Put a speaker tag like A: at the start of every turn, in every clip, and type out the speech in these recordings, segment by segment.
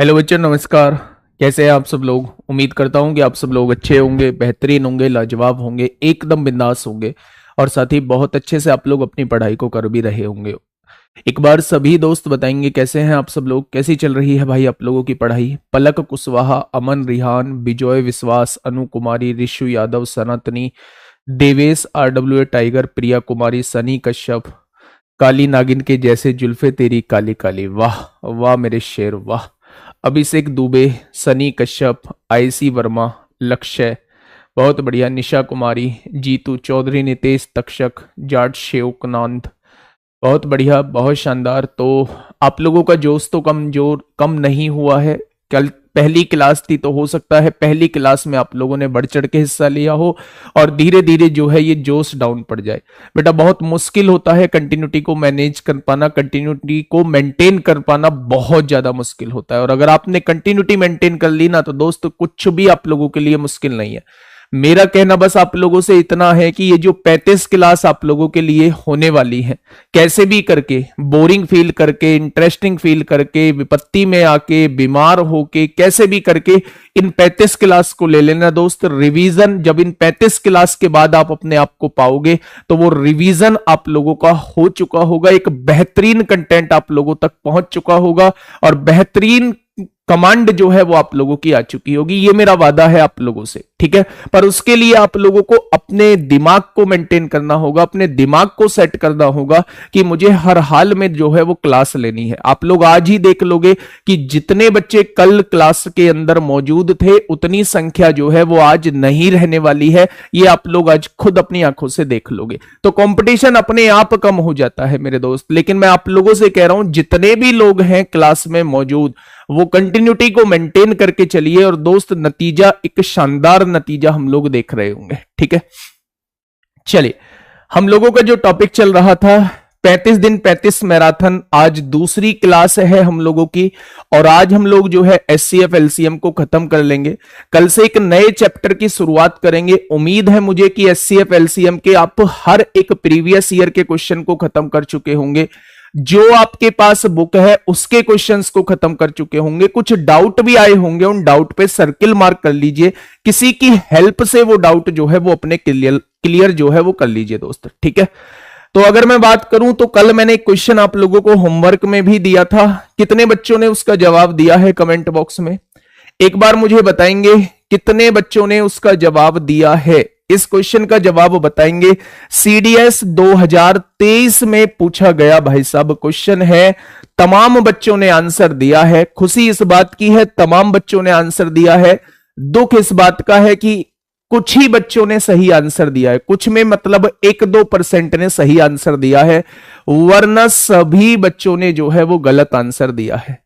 A: Hello बच्चों, नमस्कार। कैसे हैं आप सब लोग? उम्मीद करता हूं कि आप सब लोग अच्छे होंगे, बेहतरीन होंगे, लाजवाब होंगे, एकदम बिंदास होंगे और साथ ही बहुत अच्छे से आप लोग अपनी पढ़ाई को कर भी रहे होंगे। एक बार सभी दोस्त बताएंगे कैसे हैं आप सब लोग, कैसी चल रही है भाई आप लोगों की पढ़ाई? पलक कुशवाहा, अमन रिहान, बिजॉय विश्वास, अनु कुमारी, रिशु यादव, सनातनी, देवेश, RWA टाइगर, प्रिया कुमारी, सनी कश्यप, काली नागिन के जैसे जुल्फे तेरी काली काली, वाह वाह मेरे शेर वाह। अभिषेक दुबे, सनी कश्यप, IC वर्मा, लक्ष्य, बहुत बढ़िया, निशा कुमारी, जीतू चौधरी, नितेश तक्षक, जाट शेवकनांद, बहुत बढ़िया, बहुत शानदार। तो आप लोगों का जोश तो कम नहीं हुआ है। कल पहली क्लास थी तो हो सकता है पहली क्लास में आप लोगों ने बढ़ चढ़ के हिस्सा लिया हो और धीरे धीरे जो है ये जोश डाउन पड़ जाए। बेटा बहुत मुश्किल होता है कंटिन्यूटी को मैनेज कर पाना, कंटिन्यूटी को मेंटेन कर पाना बहुत ज्यादा मुश्किल होता है। और अगर आपने कंटिन्यूटी मेंटेन कर ली ना तो दोस्त कुछ भी आप लोगों के लिए मुश्किल नहीं है। मेरा कहना बस आप लोगों से इतना है कि ये जो 35 क्लास आप लोगों के लिए होने वाली है, कैसे भी करके, बोरिंग फील करके, इंटरेस्टिंग फील करके, विपत्ति में आके, बीमार होके, कैसे भी करके इन 35 क्लास को ले लेना दोस्त। रिवीजन जब इन 35 क्लास के बाद आप अपने आप को पाओगे तो वो रिवीजन आप लोगों का हो चुका होगा, एक बेहतरीन कंटेंट आप लोगों तक पहुंच चुका होगा और बेहतरीन कमांड जो है वो आप लोगों की आ चुकी होगी। ये मेरा वादा है आप लोगों से, ठीक है। पर उसके लिए आप लोगों को अपने दिमाग को मेंटेन करना होगा, अपने दिमाग को सेट करना होगा कि मुझे हर हाल में जो है वो क्लास लेनी है। आप लोग आज ही देख लोगे कि जितने बच्चे कल क्लास के अंदर मौजूद थे उतनी संख्या जो है वो आज नहीं रहने वाली है। ये आप लोग आज खुद अपनी आंखों से देख लोगे। तो कंपटीशन अपने आप कम हो जाता है मेरे दोस्त, लेकिन मैं आप लोगों से कह रहा हूं जितने भी लोग हैं क्लास में मौजूद वो कंटिन्यूटी को मेंटेन करके चलिए और दोस्त नतीजा, एक शानदार नतीजा हम लोग देख रहे होंगे, ठीक है। चलिए, हम लोगों का जो टॉपिक चल रहा था 35 दिन 35 मैराथन, आज दूसरी क्लास है हम लोगों की और आज हम लोग जो है SCF LCM को खत्म कर लेंगे। कल से एक नए चैप्टर की शुरुआत करेंगे। उम्मीद है मुझे कि SCF LCM के आप हर एक प्रीवियस ईयर के क्वेश्चन को खत्म कर चुके होंगे। जो आपके पास बुक है उसके क्वेश्चंस को खत्म कर चुके होंगे। कुछ डाउट भी आए होंगे, उन डाउट पे सर्किल मार्क कर लीजिए। किसी की हेल्प से वो डाउट जो है वो अपने क्लियर जो है वो कर लीजिए दोस्त, ठीक है। तो अगर मैं बात करूं तो कल मैंने एक क्वेश्चन आप लोगों को होमवर्क में भी दिया था। कितने बच्चों ने उसका जवाब दिया है कमेंट बॉक्स में? एक बार मुझे बताएंगे कितने बच्चों ने उसका जवाब दिया है। इस क्वेश्चन का जवाब बताएंगे। CDS 2023 में पूछा गया भाई साहब क्वेश्चन है। तमाम बच्चों ने आंसर दिया है। खुशी इस बात की है तमाम बच्चों ने आंसर दिया है। दुख इस बात का है कि कुछ ही बच्चों ने सही आंसर दिया है। कुछ में मतलब 1-2% ने सही आंसर दिया है, वरना सभी बच्चों ने जो है वो गलत आंसर दिया है।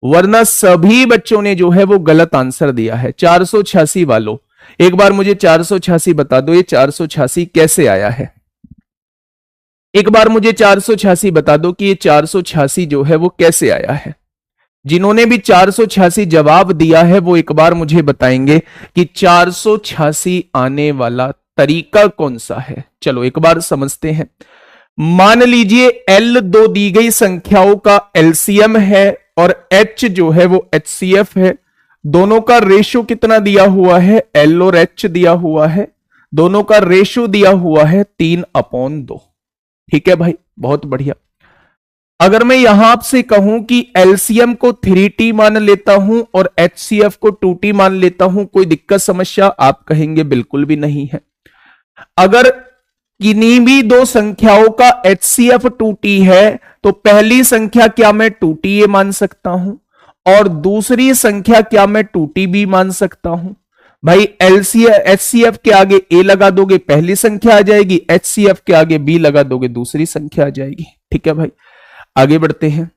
A: वरना सभी बच्चों ने जो है वो गलत आंसर दिया है। 486 वालों, एक बार मुझे 486 बता दो, ये 486 कैसे आया है? एक बार मुझे 486 बता दो कि ये 486 जो है वो कैसे आया है। जिन्होंने भी 486 जवाब दिया है वो एक बार मुझे बताएंगे कि 486 आने वाला तरीका कौन सा है। चलो एक बार समझते हैं। मान लीजिए L2 दी गई संख्याओं का LCM है और H जो है वो HCF है। दोनों का रेशो कितना दिया हुआ है? L और H दिया हुआ है। दोनों का रेशो दिया हुआ है 3/2। ठीक है भाई, बहुत बढ़िया। अगर मैं यहां आपसे कहूं कि LCM को 3T मान लेता हूं और HCF को 2T मान लेता हूं, कोई दिक्कत समस्या? आप कहेंगे बिल्कुल भी नहीं है। अगर किन्हीं भी दो संख्याओं का HCF 2T है तो पहली संख्या क्या मैं 2T ए मान सकता हूं और दूसरी संख्या क्या मैं 2T बी मान सकता हूं? भाई HCF के आगे A लगा दोगे पहली संख्या आ जाएगी, HCF के आगे B लगा दोगे दूसरी संख्या आ जाएगी। ठीक है भाई, आगे बढ़ते हैं।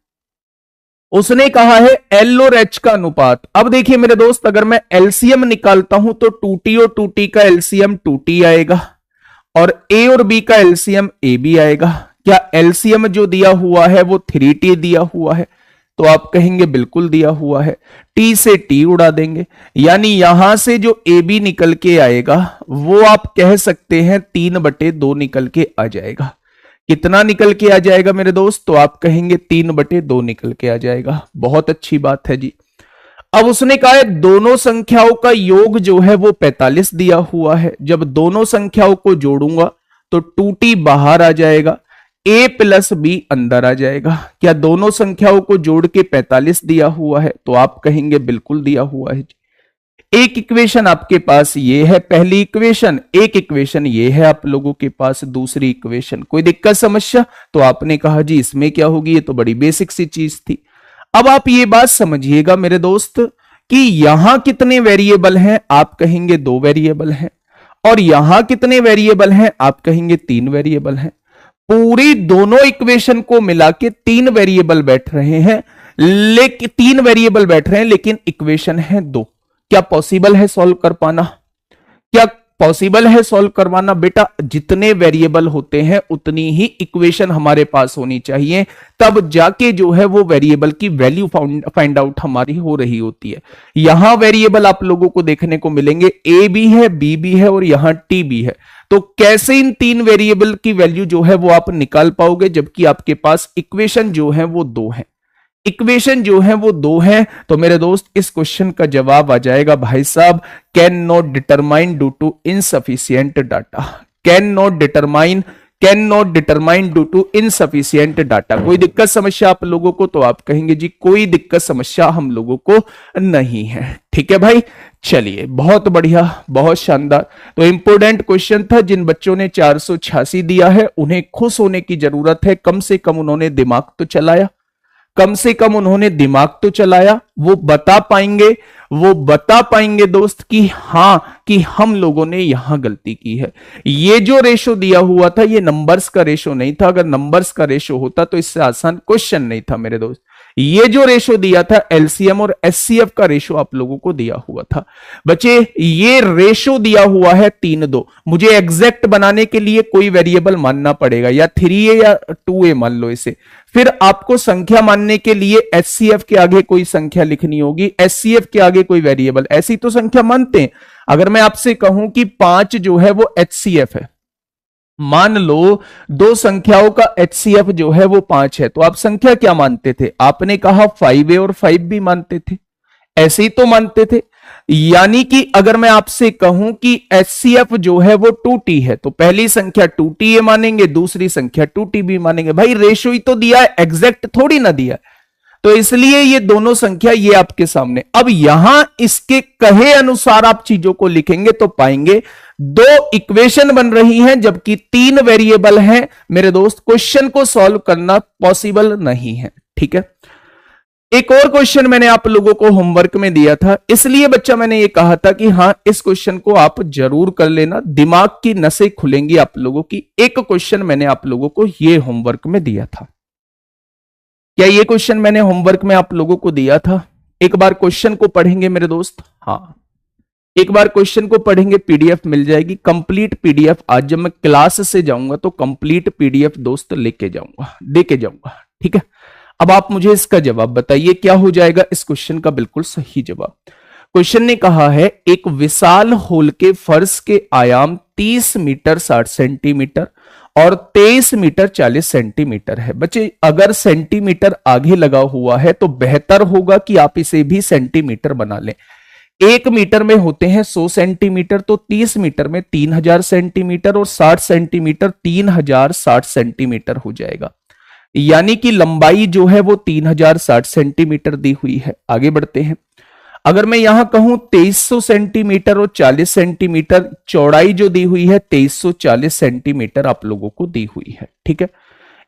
A: उसने कहा है L और H का अनुपात। अब देखिए मेरे दोस्त, अगर मैं LCM निकालता हूं तो 2T और 2T का LCM 2T आएगा और A और B का LCM AB आएगा। क्या LCM जो दिया हुआ है वो 3T दिया हुआ है? तो आप कहेंगे बिल्कुल दिया हुआ है। T से T उड़ा देंगे, यानी यहां से जो AB निकल के आएगा वो आप कह सकते हैं 3/2 निकल के आ जाएगा। कितना निकल के आ जाएगा मेरे दोस्त? तो आप कहेंगे 3/2 निकल के आ जाएगा। बहुत अच्छी बात है जी। अब उसने कहा है दोनों संख्याओं का योग जो है वो 45 दिया हुआ है। जब दोनों संख्याओं को जोड़ूंगा तो 2t बाहर आ जाएगा, a प्लस बी अंदर आ जाएगा। क्या दोनों संख्याओं को जोड़ के 45 दिया हुआ है? तो आप कहेंगे बिल्कुल दिया हुआ है। एक इक्वेशन आपके पास ये है पहली इक्वेशन, एक इक्वेशन ये है आप लोगों के पास दूसरी इक्वेशन। कोई दिक्कत समस्या? तो आपने कहा जी इसमें क्या होगी, ये तो बड़ी बेसिक सी चीज थी। अब आप ये बात समझिएगा मेरे दोस्त कि यहां कितने वेरिएबल हैं? आप कहेंगे 2 वेरिएबल हैं। और यहां कितने वेरिएबल हैं? आप कहेंगे 3 वेरिएबल हैं। पूरी दोनों इक्वेशन को मिला के 3 वेरिएबल बैठ रहे हैं, लेकिन 3 वेरिएबल बैठ रहे हैं लेकिन इक्वेशन है 2। क्या पॉसिबल है सॉल्व कर पाना? क्या पॉसिबल है सॉल्व करवाना? बेटा जितने वेरिएबल होते हैं उतनी ही इक्वेशन हमारे पास होनी चाहिए, तब जाके जो है वो वेरिएबल की वैल्यू फाइंड आउट हमारी हो रही होती है। यहां वेरिएबल आप लोगों को देखने को मिलेंगे, ए भी है, बी भी है और यहां टी भी है। तो कैसे इन 3 वेरिएबल की वैल्यू जो है वो आप निकाल पाओगे जबकि आपके पास इक्वेशन जो है वो 2 है? इक्वेशन जो है वो 2 है। तो मेरे दोस्त इस क्वेश्चन का जवाब आ जाएगा भाई साहब, can not determine due to insufficient data. Can not determine due to insufficient data. कोई दिक्कत समस्या आप लोगों को? तो आप कहेंगे जी कोई दिक्कत समस्या हम लोगों को नहीं है। ठीक है भाई, चलिए बहुत बढ़िया, बहुत शानदार। तो इंपोर्टेंट क्वेश्चन था। जिन बच्चों ने 486 दिया है उन्हें खुश होने की जरूरत है, कम से कम उन्होंने दिमाग तो चलाया, कम से कम उन्होंने दिमाग तो चलाया। वो बता पाएंगे दोस्त कि हां कि हम लोगों ने यहां गलती की है। ये जो रेशो दिया हुआ था ये नंबर्स का रेशो नहीं था। अगर नंबर्स का रेशो होता तो इससे आसान क्वेश्चन नहीं था मेरे दोस्त। ये जो रेशो दिया था एलसीएम और एचसीएफ का रेशो आप लोगों को दिया हुआ था। बच्चे ये रेशो दिया हुआ है 3:2। मुझे एग्जैक्ट बनाने के लिए कोई वेरिएबल मानना पड़ेगा, या 3a या 2a मान लो इसे। फिर आपको संख्या मानने के लिए एचसीएफ के आगे कोई संख्या लिखनी होगी, एचसीएफ के आगे कोई वेरिएबल। ऐसी तो संख्या मानते हैं। अगर मैं आपसे कहूं कि 5 जो है वो एचसीएफ है, मान लो 2 संख्याओं का एचसीएफ जो है वो 5 है, तो आप संख्या क्या मानते थे? आपने कहा 5a और 5b मानते थे, ऐसे ही तो मानते थे। यानी कि अगर मैं आपसे कहूं कि एचसीएफ जो है वो 2t है, तो पहली संख्या 2ta मानेंगे, दूसरी संख्या 2tb मानेंगे। भाई रेशो ही तो दिया है, एग्जैक्ट थोड़ी ना दिया है। तो इसलिए ये दोनों संख्या ये आपके सामने। अब यहां इसके कहे अनुसार आप चीजों को लिखेंगे तो पाएंगे 2 इक्वेशन बन रही हैं जबकि 3 वेरिएबल हैं। मेरे दोस्त क्वेश्चन को सॉल्व करना पॉसिबल नहीं है। ठीक है, एक और क्वेश्चन मैंने आप लोगों को होमवर्क में दिया था, इसलिए बच्चा मैंने ये कहा था कि हां इस क्वेश्चन को आप जरूर कर लेना, दिमाग की नसें खुलेंगी आप लोगों की। एक क्वेश्चन मैंने आप लोगों को ये होमवर्क में दिया था। क्या ये क्वेश्चन मैंने होमवर्क में आप लोगों को दिया था? एक बार क्वेश्चन को पढ़ेंगे मेरे दोस्त। हाँ, एक बार क्वेश्चन को पढ़ेंगे, पीडीएफ मिल जाएगी, कंप्लीट पीडीएफ। आज जब मैं क्लास से जाऊंगा तो कंप्लीट पीडीएफ दोस्त लेके जाऊंगा, देके जाऊंगा। ठीक है, अब आप मुझे इसका जवाब बताइए क्या हो जाएगा इस क्वेश्चन का बिल्कुल सही जवाब। क्वेश्चन ने कहा है एक विशाल होल के फर्श के आयाम 30 मीटर 60 सेंटीमीटर और 23 मीटर 40 सेंटीमीटर है। बच्चे अगर सेंटीमीटर आगे लगा हुआ है तो बेहतर होगा कि आप इसे भी सेंटीमीटर बना लें। 1 मीटर में होते हैं 100 सेंटीमीटर, तो 30 मीटर में 3000 सेंटीमीटर और 60 सेंटीमीटर 3060 सेंटीमीटर हो जाएगा। यानी कि लंबाई जो है वो 3060 सेंटीमीटर दी हुई है। आगे बढ़ते हैं। अगर मैं यहां कहूं 2300 सेंटीमीटर और 40 सेंटीमीटर, चौड़ाई जो दी हुई है 2340 सेंटीमीटर आप लोगों को दी हुई है। ठीक है,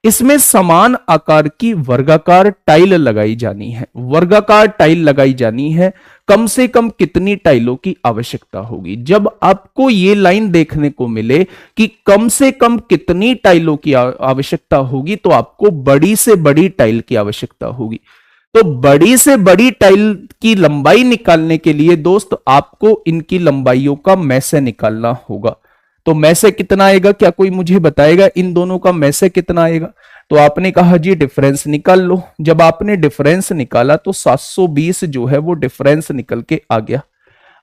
A: इसमें समान आकार की वर्गाकार टाइल लगाई जानी है। वर्गाकार टाइल लगाई जानी है, कम से कम कितनी टाइलों की आवश्यकता होगी? जब आपको ये लाइन देखने को मिले कि कम से कम कितनी टाइलों की आवश्यकता होगी, तो आपको बड़ी से बड़ी टाइल की आवश्यकता होगी। तो बड़ी से बड़ी टाइल की लंबाई निकालने के लिए दोस्त आपको इनकी लंबाइयों का मैसे निकालना होगा। तो मैसे कितना आएगा? क्या कोई मुझे बताएगा इन दोनों का मैसे कितना आएगा? तो आपने कहा जी डिफरेंस निकाल लो। जब आपने डिफरेंस निकाला तो 720 जो है वो डिफरेंस निकल के आ गया।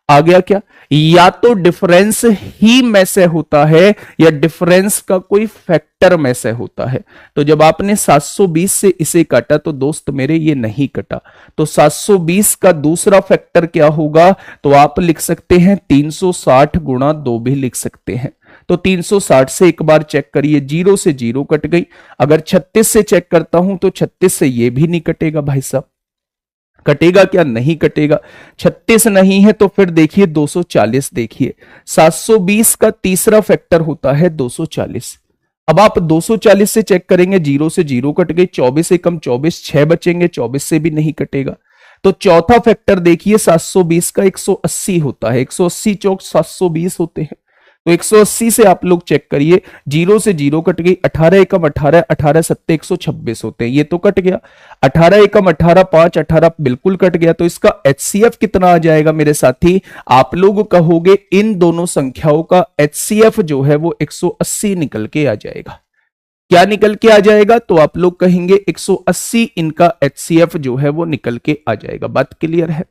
A: आ गया क्या? या तो डिफरेंस ही में से होता है या डिफरेंस का कोई फैक्टर में से होता है। तो जब आपने 720 से इसे काटा तो दोस्त मेरे ये नहीं कटा, तो 720 का दूसरा फैक्टर क्या होगा? तो आप लिख सकते हैं 360 गुणा 2 भी लिख सकते हैं। तो 360 से एक बार चेक करिए, 0 से 0 कट गई। अगर 36 से चेक करता हूं तो 36 से ये भी नहीं कटेगा भाई साहब, कटेगा क्या? नहीं कटेगा। 36 नहीं है तो फिर देखिए 240, देखिए 720 का तीसरा फैक्टर होता है 240। अब आप 240 से चेक करेंगे, 0 से 0 कट गई, 24 एकम 24, 6 बचेंगे, 24 से भी नहीं कटेगा। तो चौथा फैक्टर देखिए 720 का 180 होता है, 180 चौक 720 होते हैं। तो 180 से आप लोग चेक करिए, 0 से 0 कट गई, 18 एकम 18, 18 सत्ते 126 होते हैं, ये तो कट गया। 18 एकम 18, 5 18 बिल्कुल कट गया। तो इसका HCF कितना आ जाएगा मेरे साथी? आप लोग कहोगे इन दोनों संख्याओं का HCF जो है वो 180 निकल के आ जाएगा। क्या निकल के आ जाएगा? तो आप लोग कहेंगे 180 इनका HCF जो है वो निकल के आ जाएगा। बात क्लियर है?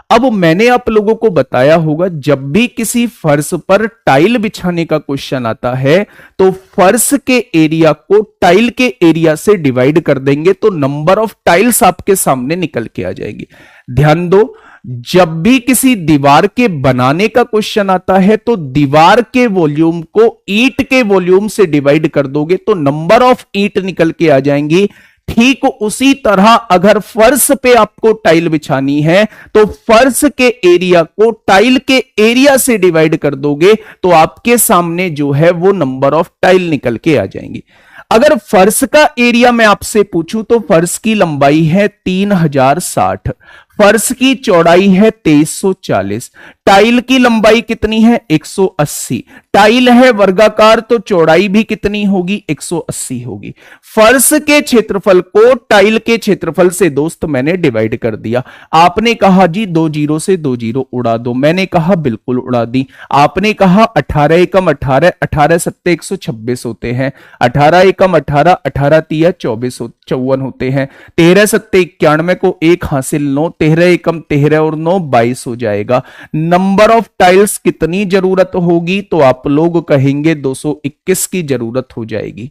A: अब मैंने आप लोगों को बताया होगा, जब भी किसी फर्श पर टाइल बिछाने का क्वेश्चन आता है तो फर्श के एरिया को टाइल के एरिया से डिवाइड कर देंगे तो नंबर ऑफ टाइल्स आपके सामने निकल के आ जाएंगी। ध्यान दो, जब भी किसी दीवार के बनाने का क्वेश्चन आता है तो दीवार के वॉल्यूम को ईंट के वॉल्यूम से डिवाइड कर दोगे तो नंबर ऑफ ईंट निकल के आ जाएंगी। ठीक उसी तरह अगर फर्श पे आपको टाइल बिछानी है तो फर्श के एरिया को टाइल के एरिया से डिवाइड कर दोगे तो आपके सामने जो है वो नंबर ऑफ टाइल निकल के आ जाएंगी। अगर फर्श का एरिया मैं आपसे पूछूं तो फर्श की लंबाई है 3060, फर्श की चौड़ाई है 2340, टाइल की लंबाई कितनी है? 180। टाइल है वर्गाकार तो चौड़ाई भी कितनी होगी? 180 होगी। फर्श के क्षेत्रफल को टाइल के क्षेत्रफल से दोस्त मैंने डिवाइड कर दिया। आपने कहा जी 2 जीरो से 2 जीरो उड़ा दो, मैंने कहा बिल्कुल उड़ा दी। आपने कहा 18 एकम 18, 18 सत्ते 126 होते हैं, 18 एकम 18, 18 तिया 24 54 होते हैं, 13 सत्ते 91 को एक हासिल 9, 13 एकम 13 और 9 22 हो जाएगा। नंबर ऑफ टाइल्स कितनी जरूरत होगी? तो आप लोग कहेंगे 221 की जरूरत हो जाएगी।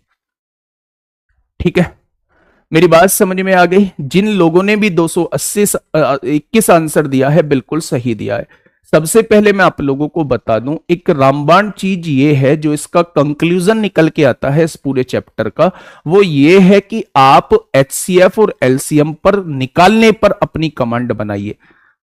A: ठीक है, मेरी बात समझ में आ गई? जिन लोगों ने भी 280 आंसर दिया है बिल्कुल सही दिया है। सबसे पहले मैं आप लोगों को बता दूं, एक रामबाण चीज ये है जो इसका कंक्लूजन निकल के आता है इस पूरे चैप्टर का, वो ये है कि आप HCF और LCM पर निकालने पर अपनी कमांड बनाइए।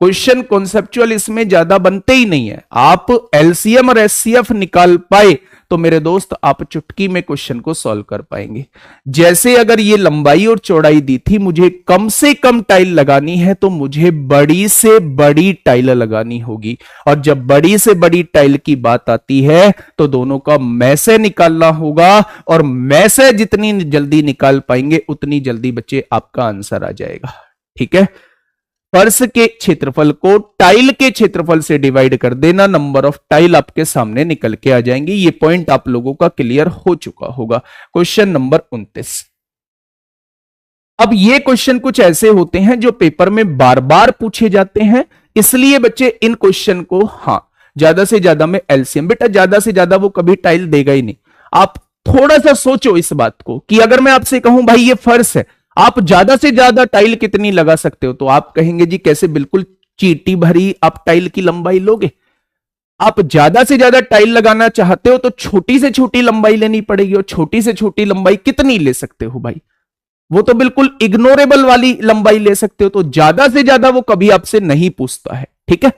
A: क्वेश्चन कॉन्सेप्चुअल इसमें ज्यादा बनते ही नहीं है। आप LCM और HCF निकाल पाए तो मेरे दोस्त आप चुटकी में क्वेश्चन को सॉल्व कर पाएंगे। जैसे अगर ये लंबाई और चौड़ाई दी थी, मुझे कम से कम टाइल लगानी है तो मुझे बड़ी से बड़ी टाइल लगानी होगी, और जब बड़ी से बड़ी टाइल की बात आती है तो दोनों का मैसे निकालना होगा, और मैसे जितनी जल्दी निकाल पाएंगे उतनी जल्दी बच्चे आपका आंसर आ जाएगा। ठीक है, फर्श के क्षेत्रफल को टाइल के क्षेत्रफल से डिवाइड कर देना, नंबर ऑफ टाइल आपके सामने निकल के आ जाएंगे। ये पॉइंट आप लोगों का क्लियर हो चुका होगा। Question number 29। अब ये क्वेश्चन कुछ ऐसे होते हैं जो पेपर में बार बार पूछे जाते हैं, इसलिए बच्चे इन क्वेश्चन को ज्यादा से ज्यादा में LCM, बेटा ज्यादा से ज्यादा वो कभी टाइल देगा ही नहीं। आप थोड़ा सा सोचो इस बात को कि अगर मैं आपसे कहूं भाई ये फर्श है, आप ज्यादा से ज्यादा टाइल कितनी लगा सकते हो? तो आप कहेंगे जी कैसे, बिल्कुल चीटी भरी आप टाइल की लंबाई लोगे। आप ज्यादा से ज्यादा टाइल लगाना चाहते हो तो छोटी से छोटी लंबाई लेनी पड़ेगी, और छोटी से छोटी लंबाई कितनी ले सकते हो भाई? वो तो बिल्कुल इग्नोरेबल वाली लंबाई ले सकते हो। तो ज्यादा से ज्यादा वो कभी आपसे नहीं पूछता है। ठीक है,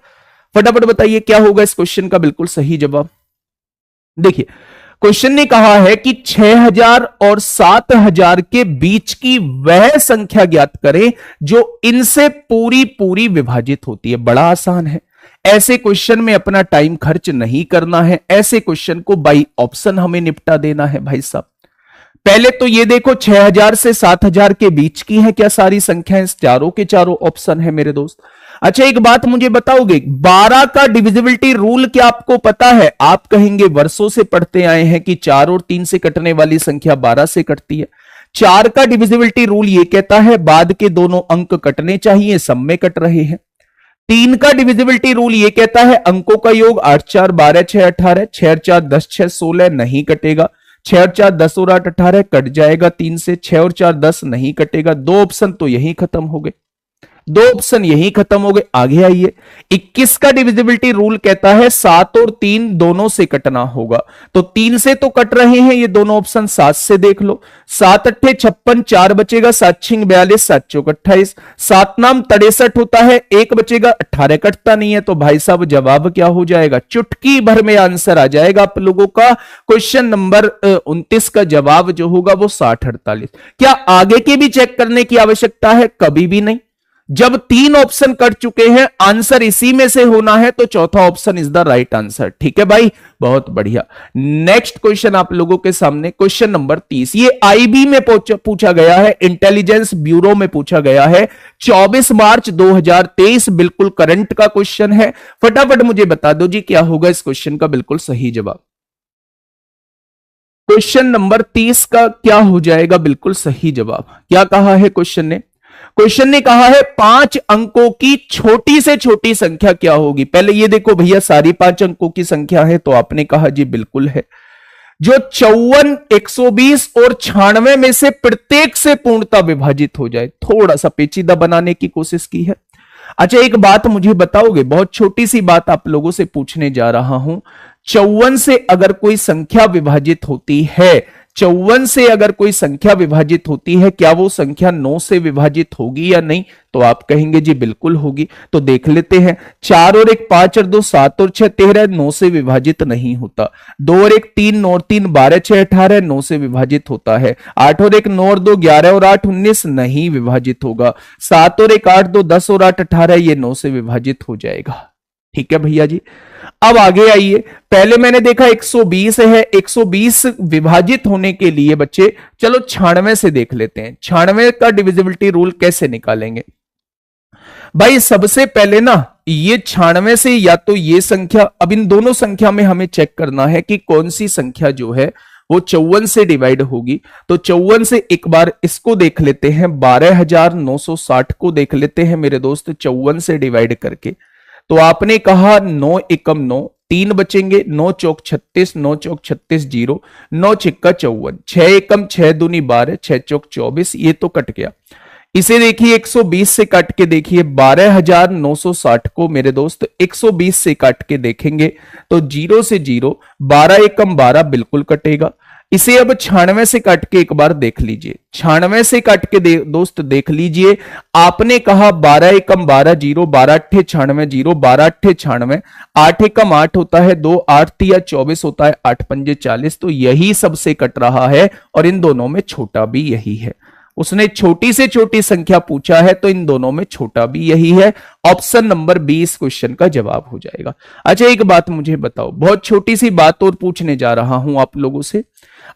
A: फटाफट बताइए क्या होगा इस क्वेश्चन का बिल्कुल सही जवाब। देखिए क्वेश्चन ने कहा है कि 6000 और 7000 के बीच की वह संख्या ज्ञात करें जो इनसे पूरी पूरी विभाजित होती है। बड़ा आसान है, ऐसे क्वेश्चन में अपना टाइम खर्च नहीं करना है, ऐसे क्वेश्चन को बाई ऑप्शन हमें निपटा देना है भाई साहब। पहले तो ये देखो 6000 से 7000 के बीच की है क्या सारी संख्याएं? चारों के चारों ऑप्शन है मेरे दोस्त। अच्छा एक बात मुझे बताओगे, 12 का डिविजिबिलिटी रूल क्या आपको पता है? आप कहेंगे वर्षों से पढ़ते आए हैं कि 4 और 3 से कटने वाली संख्या 12 से कटती है। 4 का डिविजिबिलिटी रूल ये कहता है बाद के दोनों अंक कटने चाहिए, सब में कट रहे हैं। तीन का डिविजिबिलिटी रूल ये कहता है अंकों का योग 8 4 12 6 18, 6 और 4 10 6 16 नहीं कटेगा, 6 और 4 10 और 8 18 कट जाएगा 3 से, 6 और 4 10 नहीं कटेगा, दो ऑप्शन तो यही खत्म हो गए, दो ऑप्शन यही खत्म हो गए। आगे आइए, 21 का डिविजिबिलिटी रूल कहता है 7 और 3 दोनों से कटना होगा, तो 3 से तो कट रहे हैं ये दोनों ऑप्शन, 7 से देख लो, 7 अट्ठे 56, 4 बचेगा, 7 छिंग 42, 7 चौक 28, 7 नाम 63 होता है, 1 बचेगा, 18 कटता नहीं है, तो भाई साहब जवाब क्या हो जाएगा, चुटकी भर में आंसर आ जाएगा आप लोगों का। क्वेश्चन नंबर 29 का जवाब जो होगा वो 60 48। क्या आगे के भी चेक करने की आवश्यकता है? कभी भी नहीं। जब तीन ऑप्शन कट चुके हैं, आंसर इसी में से होना है, तो चौथा option is the right answer. ठीक है भाई, बहुत बढ़िया। नेक्स्ट क्वेश्चन आप लोगों के सामने, क्वेश्चन नंबर 30, ये आईबी में पूछा गया है, इंटेलिजेंस ब्यूरो में पूछा गया है, 24 मार्च 2023, बिल्कुल करंट का क्वेश्चन है। फटाफट मुझे बता दो जी क्या होगा इस क्वेश्चन का बिल्कुल सही जवाब। क्वेश्चन नंबर 30 का क्या हो जाएगा बिल्कुल सही जवाब? क्या कहा है क्वेश्चन ने? क्वेश्चन ने कहा है 5 अंकों की छोटी से छोटी संख्या क्या होगी। पहले ये देखो भैया, सारी 5 अंकों की संख्या है, तो आपने कहा जी बिल्कुल है। जो 54, 120 और 96 में से प्रत्येक से पूर्णता विभाजित हो जाए, थोड़ा सा पेचीदा बनाने की कोशिश की है। अच्छा, एक बात मुझे बताओगे, बहुत छोटी सी बात आप लोगों से पूछने जा रहा हूं, 54 से अगर कोई संख्या विभाजित होती है, 54 से अगर कोई संख्या विभाजित होती है, क्या वो संख्या 9 से विभाजित होगी या नहीं? तो आप कहेंगे जी बिल्कुल होगी। तो देख लेते हैं, 4 और 1 5 और 2 7 और 6 13, 9 से विभाजित नहीं होता। 2 और 1 3, 9 और 3 12 6 18, 9 से विभाजित होता है। 8 और 1 9 और 2 11 और 8 19, नहीं विभाजित होगा। 7 और 1 8 2 10 और 8 18, ये 9 से विभाजित हो जाएगा। ठीक है भैया जी। अब आगे आइए, पहले मैंने देखा 120 है, 120 विभाजित होने के लिए बच्चे चलो 96 से देख लेते हैं। 96 का डिविजिबिलिटी रूल कैसे निकालेंगे भाई? सबसे पहले ना ये 96 से, या तो ये संख्या, अब इन दोनों संख्या में हमें चेक करना है कि कौन सी संख्या जो है वो 54 से डिवाइड होगी। तो 54 से एक बार इसको देख लेते हैं, 12,960 को देख लेते हैं मेरे दोस्त 54 से डिवाइड करके। तो आपने कहा 9 एकम 9, 3 बचेंगे, 9 चौक 36, 9 चौक 36 0, 9 छिक्का 54, 6 एकम 6 दूनी 12, 6 चौक 24, ये तो कट गया। इसे देखिए 120 से काट के देखिए, 12,960 को मेरे दोस्त 120 से काट के देखेंगे तो 0 से 0, 12 एकम 12 बिल्कुल कटेगा। इसे अब 96 से काट के एक बार देख लीजिए, 96 से काट के दोस्त देख लीजिए। आपने कहा 12 एकम 12 0, 12 अट्ठे 96 0, 12 अट्ठे 96, 8 एकम 8 होता है 2, 8 तिया 24 होता है, 8 पंजे 40, तो यही सबसे कट रहा है और इन दोनों में छोटा भी यही है। उसने छोटी से छोटी संख्या पूछा है तो इन दोनों में छोटा भी यही है। ऑप्शन नंबर 20 क्वेश्चन का जवाब हो जाएगा। अच्छा, एक बात मुझे बताओ, बहुत छोटी सी बात और पूछने जा रहा हूं आप लोगों से,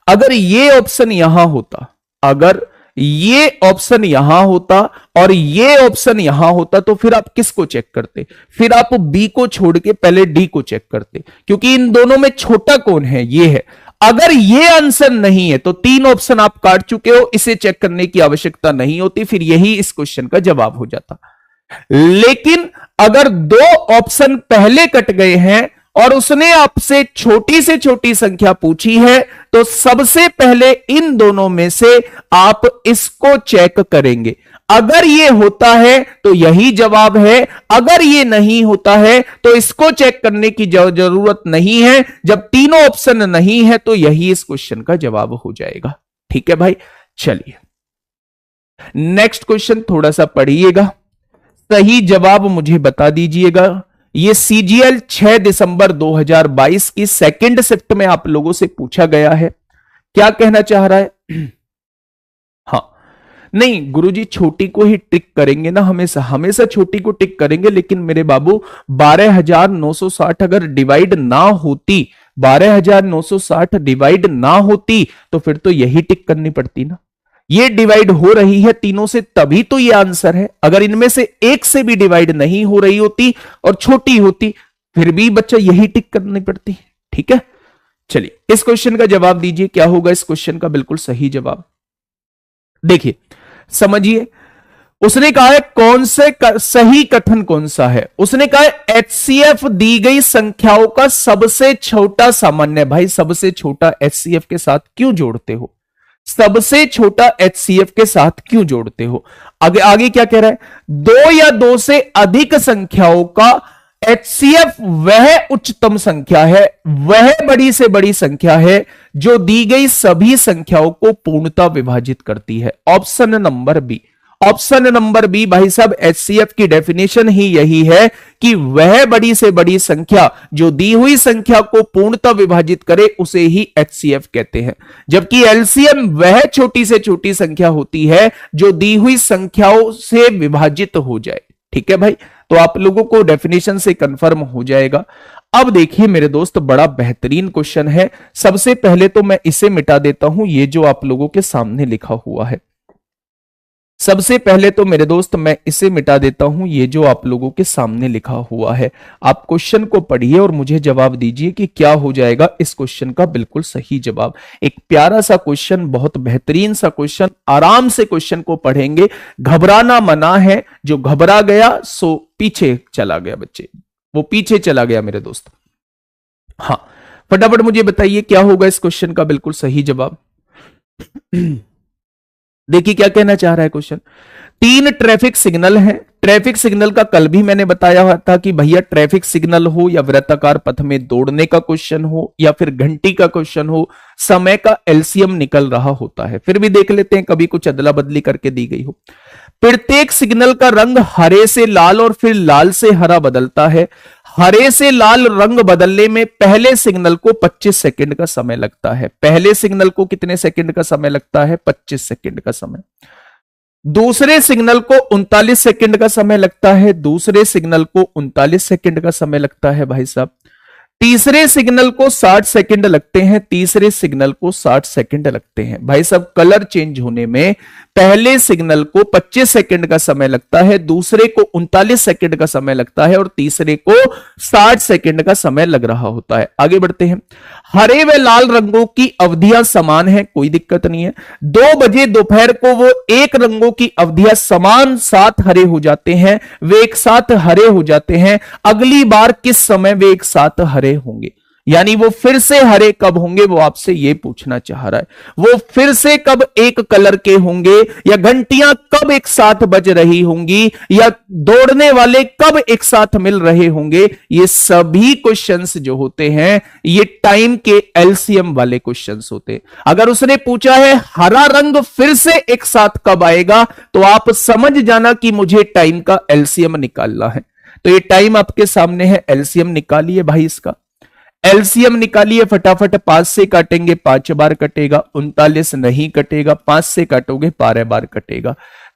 A: अगर ये ऑप्शन यहां होता, अगर ये ऑप्शन यहां होता और ये ऑप्शन यहां होता, तो फिर आप किसको चेक करते? फिर आप बी को छोड़ के पहले डी को चेक करते, क्योंकि इन दोनों में छोटा कौन है? ये है। अगर ये आंसर नहीं है तो 3 ऑप्शन आप काट चुके हो, इसे चेक करने की आवश्यकता नहीं होती, फिर यही इस क्वेश्चन का जवाब हो जाता। लेकिन अगर 2 ऑप्शन पहले कट गए हैं और उसने आपसे छोटी से छोटी संख्या पूछी है, तो सबसे पहले इन दोनों में से आप इसको चेक करेंगे। अगर ये होता है तो यही जवाब है, अगर ये नहीं होता है तो इसको चेक करने की जरूरत नहीं है। जब तीनों ऑप्शन नहीं है तो यही इस क्वेश्चन का जवाब हो जाएगा। ठीक है भाई, चलिए नेक्स्ट क्वेश्चन थोड़ा सा पढ़िएगा, सही जवाब मुझे बता दीजिएगा। ये सीजीएल 6 दिसंबर 2022 की सेकंड शिफ्ट में आप लोगों से पूछा गया है। क्या कहना चाह रहा है? हाँ, नहीं गुरुजी, छोटी को ही टिक करेंगे ना, हमेशा हमेशा छोटी को टिक करेंगे। लेकिन मेरे बाबू 12,960 अगर डिवाइड ना होती, 12,960 डिवाइड ना होती तो फिर तो यही टिक करनी पड़ती ना। ये डिवाइड हो रही है तीनों से, तभी तो ये आंसर है। अगर इनमें से एक से भी डिवाइड नहीं हो रही होती और छोटी होती, फिर भी बच्चा यही टिक करनी पड़ती। ठीक है, चलिए इस क्वेश्चन का जवाब दीजिए, क्या होगा इस क्वेश्चन का बिल्कुल सही जवाब? देखिए समझिए, उसने कहा है कौन से सही कथन कौन सा है? उसने कहा है HCF दी गई संख्याओं का सबसे छोटा सामान्य। भाई सबसे छोटा HCF के साथ क्यों जोड़ते हो? सबसे छोटा HCF के साथ क्यों जोड़ते हो? आगे आगे क्या कह रहा है? दो या दो से अधिक संख्याओं का HCF वह उच्चतम संख्या है, वह बड़ी से बड़ी संख्या है जो दी गई सभी संख्याओं को पूर्णतः विभाजित करती है। Option number B. Option number B भाई साहब, HCF की डेफिनेशन ही यही है कि वह बड़ी से बड़ी संख्या जो दी हुई संख्या को पूर्णतः विभाजित करे उसे ही HCF कहते हैं, जबकि LCM वह छोटी से छोटी संख्या होती है जो दी हुई संख्याओं से विभाजित हो जाए। ठीक है भाई, तो आप लोगों को डेफिनेशन से कंफर्म हो जाएगा। अब देखिए मेरे दोस्त, बड़ा बेहतरीन क्वेश्चन है। सबसे पहले तो मैं इसे मिटा देता हूं, ये जो आप लोगों के सामने लिखा हुआ है। सबसे पहले तो मेरे दोस्त मैं इसे मिटा देता हूं, ये जो आप लोगों के सामने लिखा हुआ है। आप क्वेश्चन को पढ़िए और मुझे जवाब दीजिए कि क्या हो जाएगा इस क्वेश्चन का बिल्कुल सही जवाब। एक प्यारा सा क्वेश्चन, बहुत बेहतरीन सा क्वेश्चन। आराम से क्वेश्चन को पढ़ेंगे, घबराना मना है। जो घबरा गया सो पीछे चला गया, बच्चे वो पीछे चला गया मेरे दोस्त। हाँ, फटाफट मुझे बताइए क्या होगा इस क्वेश्चन का बिल्कुल सही जवाब। देखिए क्या कहना चाह रहा है क्वेश्चन। 3 ट्रैफिक सिग्नल हैं। ट्रैफिक सिग्नल का कल भी मैंने बताया हुआ था कि भैया ट्रैफिक सिग्नल हो या वृत्ताकार पथ में दौड़ने का क्वेश्चन हो या फिर घंटी का क्वेश्चन हो, समय का LCM निकल रहा होता है। फिर भी देख लेते हैं, कभी कुछ अदला बदली करके दी गई हो। प्रत्येक सिग्नल का रंग हरे से लाल और फिर लाल से हरा बदलता है। हरे से लाल रंग बदलने में पहले सिग्नल को 25 सेकंड का समय लगता है। पहले सिग्नल को कितने सेकंड का समय लगता है? 25 सेकंड का समय। दूसरे सिग्नल को 39 सेकंड का समय लगता है। दूसरे सिग्नल को 39 सेकंड का समय लगता है भाई साहब। तीसरे सिग्नल को 60 सेकंड लगते हैं। तीसरे सिग्नल को 60 सेकंड लगते हैं भाई साहब। कलर चेंज होने में पहले सिग्नल को 25 सेकंड का समय लगता है, दूसरे को 39 सेकंड का समय लगता है और तीसरे को 60 सेकंड का समय लग रहा होता है। आगे बढ़ते हैं। हरे व लाल रंगों की अवधियां समान है, कोई दिक्कत नहीं है। 2 बजे दोपहर को वो एक रंगों की अवधियां समान साथ हरे हो जाते हैं, वे एक साथ हरे हो जाते हैं। अगली बार किस समय वे एक साथ हरे होंगे? यानी वो फिर से हरे कब होंगे, वो आपसे ये पूछना चाह रहा है। वो फिर से कब एक कलर के होंगे, या घंटियां कब एक साथ बज रही होंगी, या दौड़ने वाले कब एक साथ मिल रहे होंगे। ये सभी क्वेश्चंस जो होते हैं ये टाइम के LCM वाले क्वेश्चंस होते हैं। अगर उसने पूछा है हरा रंग फिर से एक साथ कब आएगा, तो आप समझ जाना कि मुझे टाइम का LCM निकालना है। तो ये टाइम आपके सामने है, LCM निकालिए भाई। इसका LCM निकालिए फटाफट। 5 से काटेंगे 5 बार कटेगा, 39 नहीं कटेगा। 5 से काटोगे 12 बार कटेगा।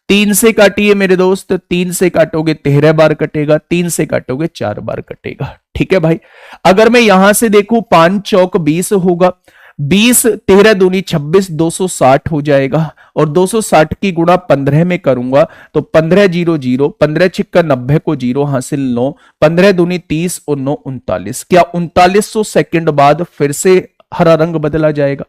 A: 3 से काटिए मेरे दोस्त, 3 से काटोगे 13 बार कटेगा। 3 से काटोगे 4 बार कटेगा। ठीक है भाई। अगर मैं यहां से देखूं 5 चौक 20 होगा, 20 13 दूनी 26, 260 हो जाएगा। और 260 की गुणा 15 में करूंगा तो 15 0 0, 15 छिक्का 90 को 0 हासिल 9, 15 दूनी 30 और 9 39। क्या 3900 सेकंड बाद फिर से हरा रंग बदला जाएगा?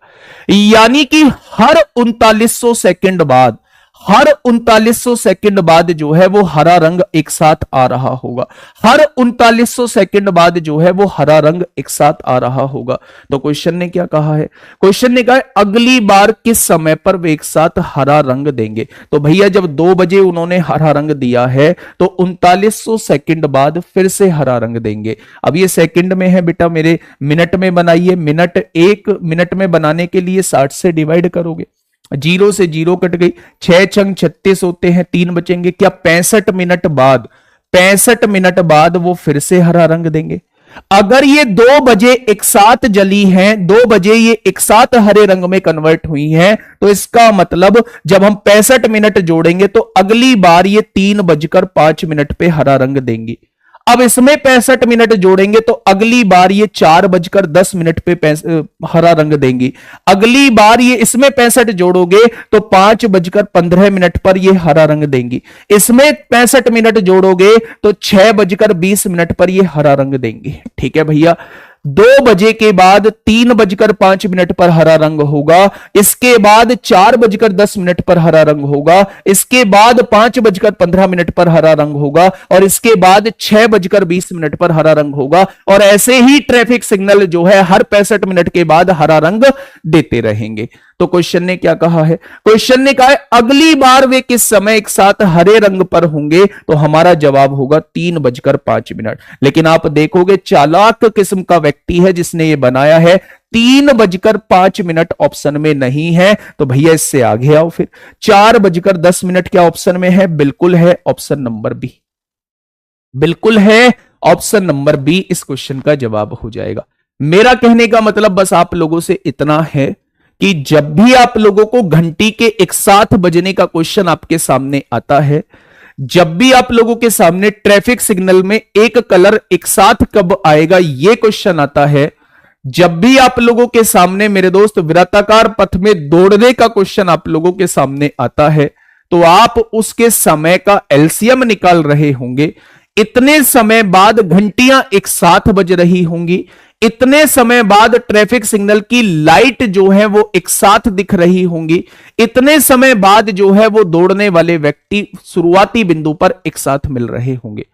A: यानी कि हर 3900 सेकंड बाद, हर 3900 सेकंड बाद जो है वो हरा रंग एक साथ आ रहा होगा। हर 3900 सेकंड बाद जो है वो हरा रंग एक साथ आ रहा होगा। तो क्वेश्चन ने क्या कहा है? क्वेश्चन ने कहा है अगली बार किस समय पर वे एक साथ हरा रंग देंगे। तो भैया जब 2 बजे उन्होंने हरा रंग दिया है तो 3900 सेकंड बाद फिर से हरा रंग देंगे। अब ये सेकंड में है बेटा, मेरे मिनट में बनाइए। मिनट 1 मिनट में बनाने के लिए 60 से डिवाइड करोगे, 0 से 0 कट गई, 6 छंग 36 होते हैं, 3 बचेंगे। क्या 65 मिनट बाद, 65 मिनट बाद वो फिर से हरा रंग देंगे? अगर ये 2 बजे एक साथ जली हैं, 2 बजे ये एक साथ हरे रंग में कन्वर्ट हुई हैं, तो इसका मतलब जब हम 65 मिनट जोड़ेंगे तो अगली बार ये 3:05 पे हरा रंग देंगी। अब इसमें 65 मिनट जोड़ेंगे तो अगली बार ये 4:10 पे हरा रंग देंगी। अगली बार ये इसमें 65 जोड़ोगे तो 5:15 पर ये हरा रंग देंगी। इसमें 65 मिनट जोड़ोगे तो 6:20 पर ये हरा रंग देंगी। ठीक है भैया। 2 बजे के बाद 3:05 पर हरा रंग होगा, इसके बाद 4:10 पर हरा रंग होगा, इसके बाद 5:15 पर हरा रंग होगा, और इसके बाद 6:20 पर हरा रंग होगा। और ऐसे ही ट्रैफिक सिग्नल जो है हर 65 मिनट के बाद हरा रंग देते रहेंगे। तो क्वेश्चन ने क्या कहा है? क्वेश्चन ने कहा है अगली बार वे किस समय एक साथ हरे रंग पर होंगे? तो हमारा जवाब होगा 3:05। लेकिन आप देखोगे चालाक किस्म का व्यक्ति है जिसने ये बनाया है, 3:05 ऑप्शन में नहीं है, तो भैया इससे आगे आओ। फिर 4:10 क्या ऑप्शन में है? बिल्कुल है, ऑप्शन नंबर बी। बिल्कुल है, ऑप्शन नंबर बी इस क्वेश्चन का जवाब हो जाएगा। मेरा कहने का मतलब बस आप लोगों से इतना है कि जब भी आप लोगों को घंटी के एक साथ बजने का क्वेश्चन आपके सामने आता है, जब भी आप लोगों के सामने ट्रैफिक सिग्नल में एक कलर एक साथ कब आएगा यह क्वेश्चन आता है, जब भी आप लोगों के सामने मेरे दोस्त वृत्ताकार पथ में दौड़ने का क्वेश्चन आप लोगों के सामने आता है, तो आप उसके समय का एलसीएम निकाल रहे होंगे। इतने समय बाद घंटियां एक साथ बज रही होंगी, इतने समय बाद ट्रैफिक सिग्नल की लाइट जो है वो एक साथ दिख रही होंगी, इतने समय बाद जो है वो दौड़ने वाले व्यक्ति शुरुआती बिंदु पर एक साथ मिल रहे होंगे।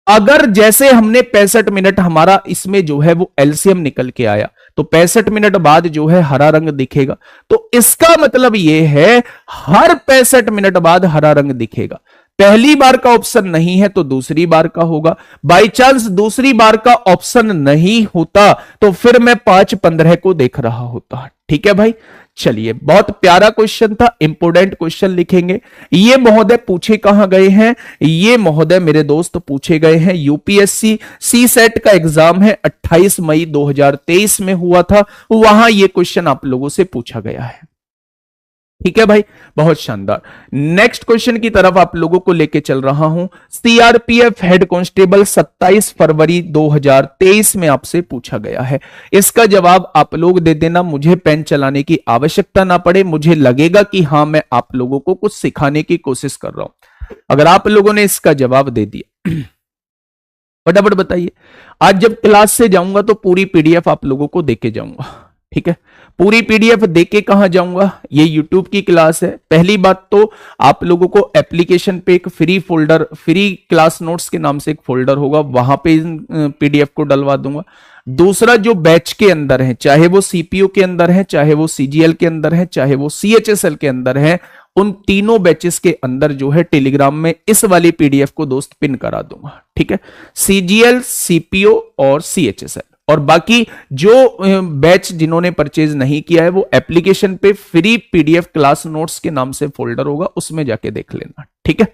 A: अगर जैसे हमने 65 मिनट हमारा इसमें जो है वो एलसीएम निकल के आया, तो 65 मिनट बाद जो है हरा रंग दिखेगा, तो इसका मतलब यह है हर 65 मिनट बाद हरा रंग दिखेगा। पहली बार का ऑप्शन नहीं है तो दूसरी बार का होगा। बाई चांस दूसरी बार का ऑप्शन नहीं होता तो फिर मैं 5:15 को देख रहा होता। ठीक है भाई, चलिए, बहुत प्यारा क्वेश्चन था, इंपोर्टेंट क्वेश्चन लिखेंगे। ये महोदय पूछे कहां गए हैं? ये महोदय मेरे दोस्त पूछे गए हैं यूपीएससी सी सेट का एग्जाम है 28 मई 2023 में हुआ था, वहां ये क्वेश्चन आप लोगों से पूछा गया है। ठीक है भाई, बहुत शानदार। नेक्स्ट क्वेश्चन की तरफ आप लोगों को लेके चल रहा हूं। सीआरपीएफ हेड कांस्टेबल 27 फरवरी 2023 में आपसे पूछा गया है। इसका जवाब आप लोग दे देना, मुझे पेन चलाने की आवश्यकता ना पड़े, मुझे लगेगा कि हां मैं आप लोगों को कुछ सिखाने की कोशिश कर रहा हूं। अगर आप लोगों ने इसका जवाब दे दिया फटाफट बताइए। आज जब क्लास से जाऊंगा तो पूरी पीडीएफ आप लोगों को देके जाऊंगा। ठीक है, पूरी पीडीएफ देके कहां जाऊंगा? ये यूट्यूब की क्लास है। पहली बात तो आप लोगों को एप्लीकेशन पे एक free folder, free class notes के नाम से एक फोल्डर होगा, वहां पे पीडीएफ को डलवा दूंगा। दूसरा, जो बैच के अंदर है, चाहे वो सीपीयू के अंदर है, चाहे वो सीजीएल के अंदर है, चाहे वो सीएचएसएल के अंदर है, उन तीनों बैचेस के अंदर जो है टेलीग्राम में इस वाली पीडीएफ को दोस्त पिन करा दूंगा। ठीक है, सीजीएल, सीपीओ और सीएचएसएल। और बाकी जो बैच जिन्होंने परचेज नहीं किया है वो एप्लीकेशन पे फ्री पीडीएफ क्लास नोट्स के नाम से फोल्डर होगा, उसमें जाके देख लेना। ठीक है,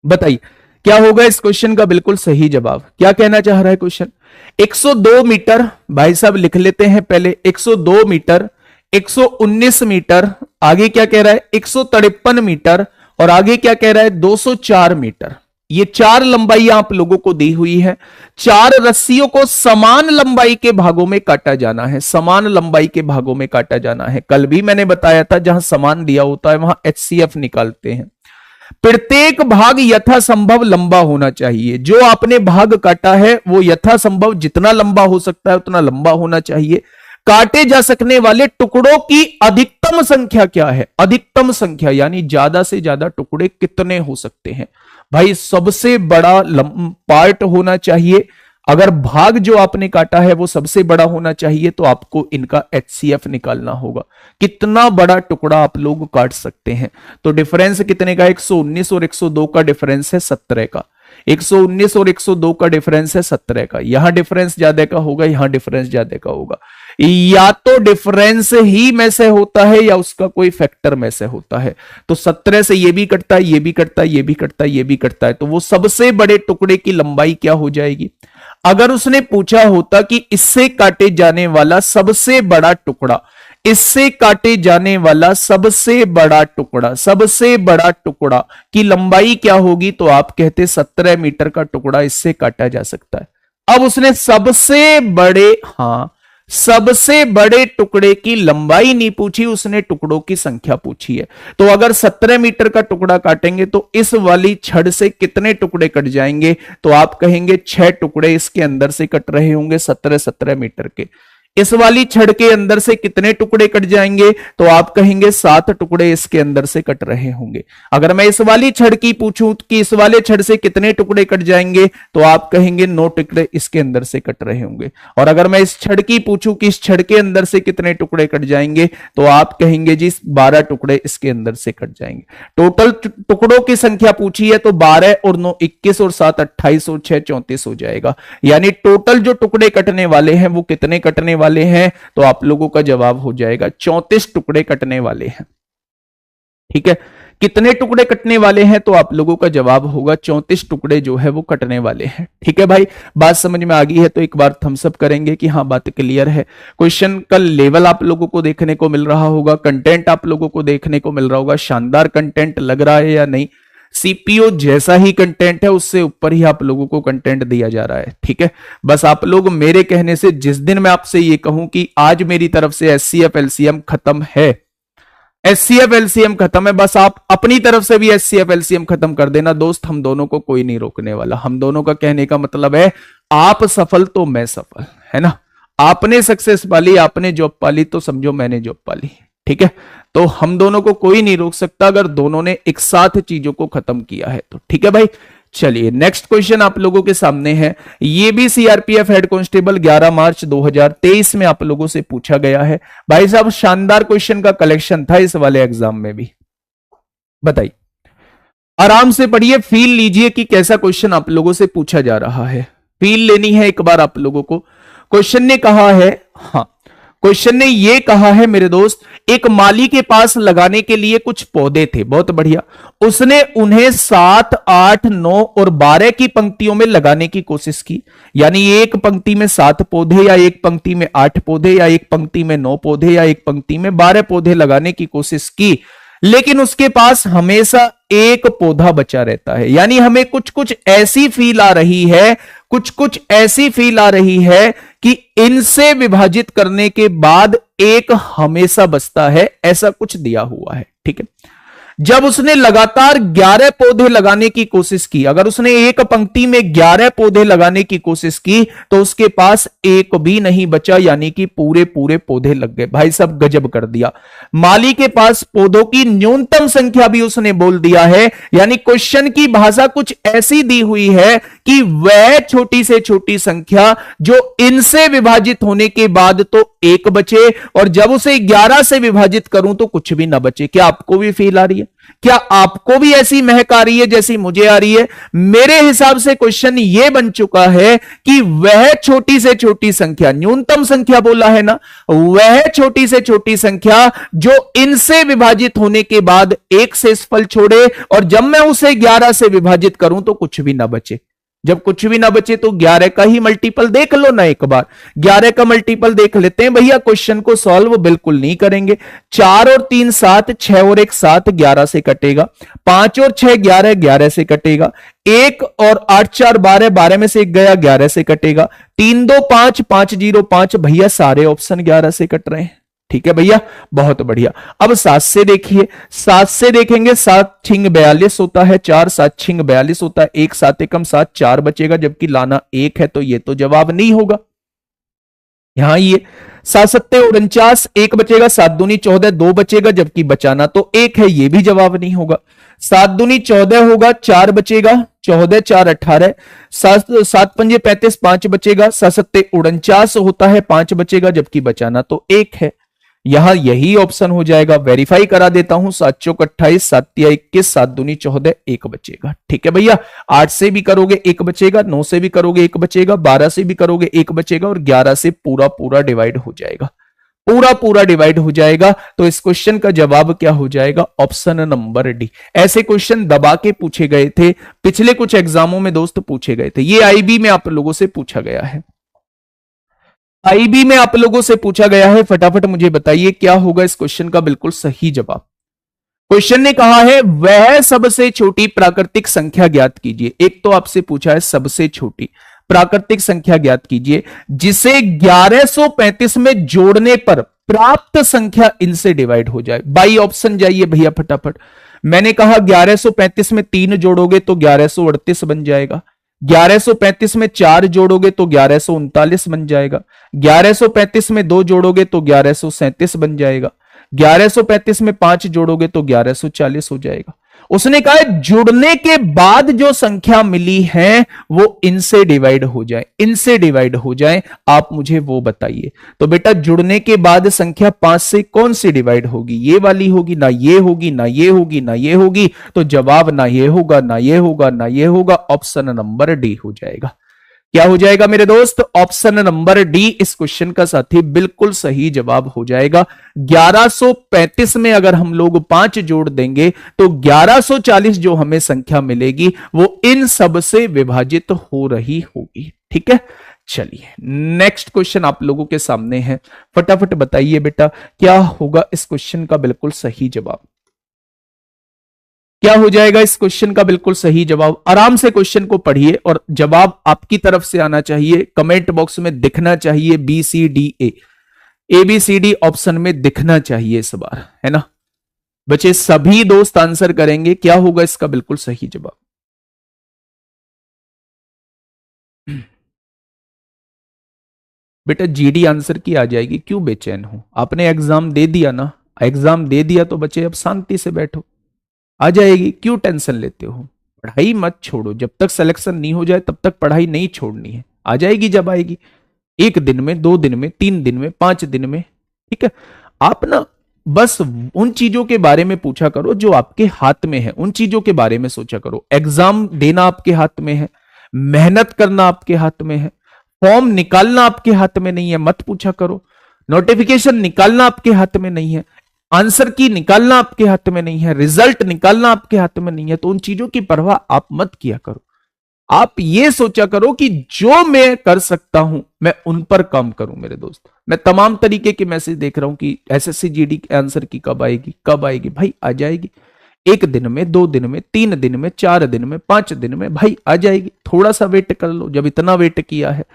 A: बताइए क्या होगा इस क्वेश्चन का बिल्कुल सही जवाब? क्या कहना चाह रहा है क्वेश्चन? 102 मीटर, भाई साहब लिख लेते हैं पहले। 102 मीटर, 119 मीटर, आगे क्या कह रहा है? 153 मीटर, और आगे क्या कह रहा है? 204 मीटर। ये 4 लंबाई आप लोगों को दी हुई है। 4 रस्सियों को समान लंबाई के भागों में काटा जाना है, समान लंबाई के भागों में काटा जाना है। कल भी मैंने बताया था जहां समान दिया होता है वहां एचसीएफ निकालते हैं। प्रत्येक भाग यथासंभव लंबा होना चाहिए। जो आपने भाग काटा है वो यथासंभव जितना लंबा हो सकता है उतना लंबा होना चाहिए। काटे जा सकने वाले टुकड़ों की अधिकतम संख्या क्या है? अधिकतम संख्या यानी ज्यादा से ज्यादा टुकड़े कितने हो सकते हैं? भाई सबसे बड़ा पार्ट होना चाहिए। अगर भाग जो आपने काटा है वो सबसे बड़ा होना चाहिए तो आपको इनका एचसीएफ निकालना होगा। कितना बड़ा टुकड़ा आप लोग काट सकते हैं? तो डिफरेंस कितने का? 119 और 102 का डिफरेंस है 17 का। 119 और 102 का डिफरेंस है 17 का। यहां डिफरेंस ज्यादा का होगा, यहां डिफरेंस ज्यादा का होगा। या तो डिफरेंस ही में से होता है या उसका कोई फैक्टर में से होता है। तो 17 से ये भी कटता है, ये भी कटता है, ये भी कटता है, ये भी कटता है, तो वो सबसे बड़े टुकड़े की लंबाई क्या हो जाएगी? अगर उसने पूछा होता कि इससे काटे जाने वाला सबसे बड़ा टुकड़ा, इससे काटे जाने वाला सबसे बड़ा टुकड़ा, सबसे बड़ा टुकड़ा की लंबाई क्या होगी, तो आप कहते 17 मीटर का टुकड़ा इससे काटा जा सकता है। अब उसने सबसे बड़े, हां, सबसे बड़े टुकड़े की लंबाई नहीं पूछी, उसने टुकड़ों की संख्या पूछी है। तो अगर 17 मीटर का टुकड़ा काटेंगे तो इस वाली छड़ से कितने टुकड़े कट जाएंगे? तो आप कहेंगे 6 टुकड़े इसके अंदर से कट रहे होंगे 17 मीटर के। इस वाली छड़ के अंदर से कितने टुकड़े कट जाएंगे? तो आप कहेंगे 7 टुकड़े इसके अंदर से कट रहे होंगे। अगर मैं इस वाली छड़ की पूछूं कि इस वाले छड़ से कितने टुकड़े कट जाएंगे, तो आप कहेंगे 9 टुकड़े इसके अंदर से कट रहे होंगे। और अगर मैं इस छड़ की पूछूं कि इस छड़ के अंदर से कितने टुकड़े कट जाएंगे, तो आप कहेंगे जी 12 टुकड़े इसके अंदर से कट जाएंगे। टोटल टुकड़ों की संख्या पूछी है तो 12 और 9 21 और 7 28 और 6 34 हो जाएगा। यानी टोटल जो टुकड़े कटने वाले हैं वो कितने कटने वाले हैं? तो आप लोगों का जवाब हो जाएगा 34 टुकड़े कटने वाले हैं। ठीक है, कितने टुकड़े कटने वाले हैं? तो आप लोगों का जवाब होगा 34 टुकड़े जो है वो कटने वाले हैं। ठीक है भाई, बात समझ में आ गई है तो एक बार थम्स अप करेंगे कि हाँ बात क्लियर है। क्वेश्चन का लेवल आप लोगों को देखने को मिल रहा होगा, कंटेंट आप लोगों को देखने को मिल रहा होगा, शानदार कंटेंट लग रहा है या नहीं? सीपीओ जैसा ही कंटेंट है उससे ऊपर ही आप लोगों को कंटेंट दिया जा रहा है। ठीक है, बस आप लोग मेरे कहने से, जिस दिन मैं आपसे ये कहूं कि आज मेरी तरफ से एचसीएफ एलसीएम खत्म है, एचसीएफ एलसीएम खत्म है, बस आप अपनी तरफ से भी एचसीएफ एलसीएम खत्म कर देना दोस्त। हम दोनों को कोई नहीं रोकने वाला। हम दोनों का कहने का मतलब है आप सफल तो मैं सफल, है ना? आपने सक्सेस पाली, आपने जॉब पाली तो समझो मैंने जॉब पाली। ठीक है, तो हम दोनों को कोई नहीं रोक सकता अगर दोनों ने एक साथ चीजों को खत्म किया है तो। ठीक है भाई, चलिए नेक्स्ट क्वेश्चन आप लोगों के सामने है। ये भी सीआरपीएफ हेड कांस्टेबल 11 मार्च 2023 में आप लोगों से पूछा गया है। भाई साहब शानदार क्वेश्चन का कलेक्शन था इस वाले एग्जाम में भी। बताइए, आराम से पढ़िए, फील लीजिए कि कैसा क्वेश्चन आप लोगों से पूछा जा रहा है। फील लेनी है एक बार आप लोगों को। क्वेश्चन ने कहा है, हाँ क्वेश्चन ने ये कहा है मेरे दोस्त, एक माली के पास लगाने के लिए कुछ पौधे थे, बहुत बढ़िया। उसने उन्हें 7, 8, 9 और 12 की पंक्तियों में लगाने की कोशिश की। यानी एक पंक्ति में 7 पौधे या एक पंक्ति में 8 पौधे या एक पंक्ति में 9 पौधे या एक पंक्ति में 12 पौधे लगाने की कोशिश की, लेकिन उसके पास हमेशा एक पौधा बचा रहता है। यानी हमें कुछ कुछ ऐसी फील आ रही है, कुछ कुछ ऐसी फील आ रही है कि इनसे विभाजित करने के बाद एक हमेशा बचता है, ऐसा कुछ दिया हुआ है। ठीक है, जब उसने लगातार 11 पौधे लगाने की कोशिश की, अगर उसने एक पंक्ति में 11 पौधे लगाने की कोशिश की तो उसके पास एक भी नहीं बचा, यानी कि पूरे पूरे पौधे लग गए। भाई साहब गजब कर दिया। माली के पास पौधों की न्यूनतम संख्या भी उसने बोल दिया है। यानी क्वेश्चन की भाषा कुछ ऐसी दी हुई है कि वह छोटी से छोटी संख्या जो इनसे विभाजित होने के बाद तो एक बचे, और जब उसे 11 से विभाजित करूं तो कुछ भी ना बचे। क्या आपको भी फील आ रही है? क्या आपको भी ऐसी महक आ रही है जैसी मुझे आ रही है? मेरे हिसाब से क्वेश्चन ये बन चुका है कि वह छोटी से छोटी संख्या, न्यूनतम संख्या बोला है ना, वह छोटी से छोटी संख्या जो इनसे विभाजित होने के बाद एक से फल छोड़े, और जब मैं उसे 11 से विभाजित करूं तो कुछ भी ना बचे। जब कुछ भी ना बचे तो 11 का ही मल्टीपल देख लो ना एक बार। 11 का मल्टीपल देख लेते हैं भैया। क्वेश्चन को सॉल्व बिल्कुल नहीं करेंगे। 4 और 3 7, 6 और 1 7, 11 से कटेगा। 5 और 6 11, 11 से कटेगा। 1 और 8 4 12, 12 में से 1 गया, 11 से कटेगा। 3 2 5, 5 0 5, भैया सारे ऑप्शन 11 से कट रहे हैं। ठीक है भैया, बहुत बढ़िया। अब 7 से देखिए, 7 से देखेंगे, 7 छिंग 42 होता है, 4 7 छिंग 42 होता है, 1 7 एकम 7, 4 बचेगा, जबकि लाना 1 है, तो ये तो जवाब नहीं होगा। यहां ये 7 7 49, 1 बचेगा, 7 दूनी 14, 2 बचेगा, जबकि बचाना तो 1 है, ये भी जवाब नहीं होगा। 7 दूनी 14 होगा, 4 बचेगा, 14 4 18, 7 पंजे 35, 5 बचेगा, 7 7 49 होता है, 5 बचेगा, जबकि बचाना तो 1 है। यहां यही ऑप्शन हो जाएगा। वेरीफाई करा देता हूं। 7 चौक 28, 7 तिया 21, 7 दूनी 14, 1 बचेगा। ठीक है भैया, 8 से भी करोगे 1 बचेगा, 9 से भी करोगे 1 बचेगा, 12 से भी करोगे 1 बचेगा, और 11 से पूरा पूरा डिवाइड हो जाएगा, पूरा पूरा डिवाइड हो जाएगा। तो इस क्वेश्चन का जवाब क्या हो जाएगा? Option number D. ऐसे क्वेश्चन दबा के पूछे गए थे, पिछले कुछ एग्जामों में दोस्त पूछे गए थे। ये आईबी में आप लोगों से पूछा गया है, आईबी में आप लोगों से पूछा गया है। फटाफट मुझे बताइए क्या होगा इस क्वेश्चन का बिल्कुल सही जवाब। क्वेश्चन ने कहा है वह सबसे छोटी प्राकृतिक संख्या ज्ञात कीजिए। एक तो आपसे पूछा है सबसे छोटी, प्राकृतिक संख्या ज्ञात कीजिए जिसे 1135 में जोड़ने पर प्राप्त संख्या इनसे डिवाइड हो जाए। बाई ऑप्शन जाइए भैया फटाफट। मैंने कहा 1135 में 3 जोड़ोगे तो 1138 बन जाएगा, 1135 में 4 जोड़ोगे तो 1139 बन जाएगा, 1135 में 2 जोड़ोगे तो 1137 बन जाएगा, 1135 में 5 जोड़ोगे तो 1140 हो जाएगा। उसने कहा जुड़ने के बाद जो संख्या मिली है वो इनसे डिवाइड हो जाए, इनसे डिवाइड हो जाए, आप मुझे वो बताइए। तो बेटा जुड़ने के बाद संख्या 5 से कौन सी डिवाइड होगी? ये वाली होगी, ना ये होगी, ना ये होगी, ना ये होगी। तो जवाब ना ये होगा, ना ये होगा, ना ये होगा, ऑप्शन नंबर डी हो जाएगा। क्या हो जाएगा मेरे दोस्त? ऑप्शन नंबर डी इस क्वेश्चन का साथी बिल्कुल सही जवाब हो जाएगा। 1135 में अगर हम लोग 5 जोड़ देंगे तो 1140 जो हमें संख्या मिलेगी वो इन सब से विभाजित हो रही होगी। ठीक है, चलिए नेक्स्ट क्वेश्चन आप लोगों के सामने है, फटाफट बताइए बेटा क्या होगा इस क्वेश्चन का बिल्कुल सही जवाब। क्या हो जाएगा इस क्वेश्चन का बिल्कुल सही जवाब? आराम से क्वेश्चन को पढ़िए और जवाब आपकी तरफ से आना चाहिए, कमेंट बॉक्स में दिखना चाहिए B C D A B C D option में दिखना चाहिए इस बार, है ना बच्चे? सभी दोस्त आंसर करेंगे, क्या होगा इसका बिल्कुल सही जवाब? बेटा जीडी आंसर की आ जाएगी, क्यों बेचैन हो? आपने एग्जाम दे दिया ना, एग्जाम दे दिया तो बच्चे अब शांति से बैठो, आ जाएगी, क्यों टेंशन लेते हो? पढ़ाई मत छोड़ो, जब तक सिलेक्शन नहीं हो जाए तब तक पढ़ाई नहीं छोड़नी है, आ जाएगी जब आएगी, 1 दिन में, 2 दिन में, 3 दिन में, 5 दिन में। ठीक है, आप ना बस उन चीजों के बारे में पूछा करो जो आपके हाथ में है, उन चीजों के बारे में सोचा करो। एग्जाम देना आपके हाथ में है, मेहनत करना आपके हाथ में है, फॉर्म निकालना आपके हाथ में नहीं है, मत पूछा करो। नोटिफिकेशन निकालना आपके हाथ में नहीं है, आंसर की निकालना आपके हाथ में नहीं है, रिजल्ट निकालना आपके हाथ में नहीं है, तो उन चीजों की परवाह आप मत किया करो। आप ये सोचा करो कि जो मैं कर सकता हूं मैं उन पर काम करूं। मेरे दोस्त, मैं तमाम तरीके के मैसेज देख रहा हूं कि एसएससी जीडी के आंसर की कब आएगी, कब आएगी। भाई आ जाएगी, 1 दिन में, 2 दिन में, 3 दिन में, 4 दिन में, 5 दिन में, भाई आ जाएगी। थोड़ा सा वेट कर लो, जब इतना वेट किया है।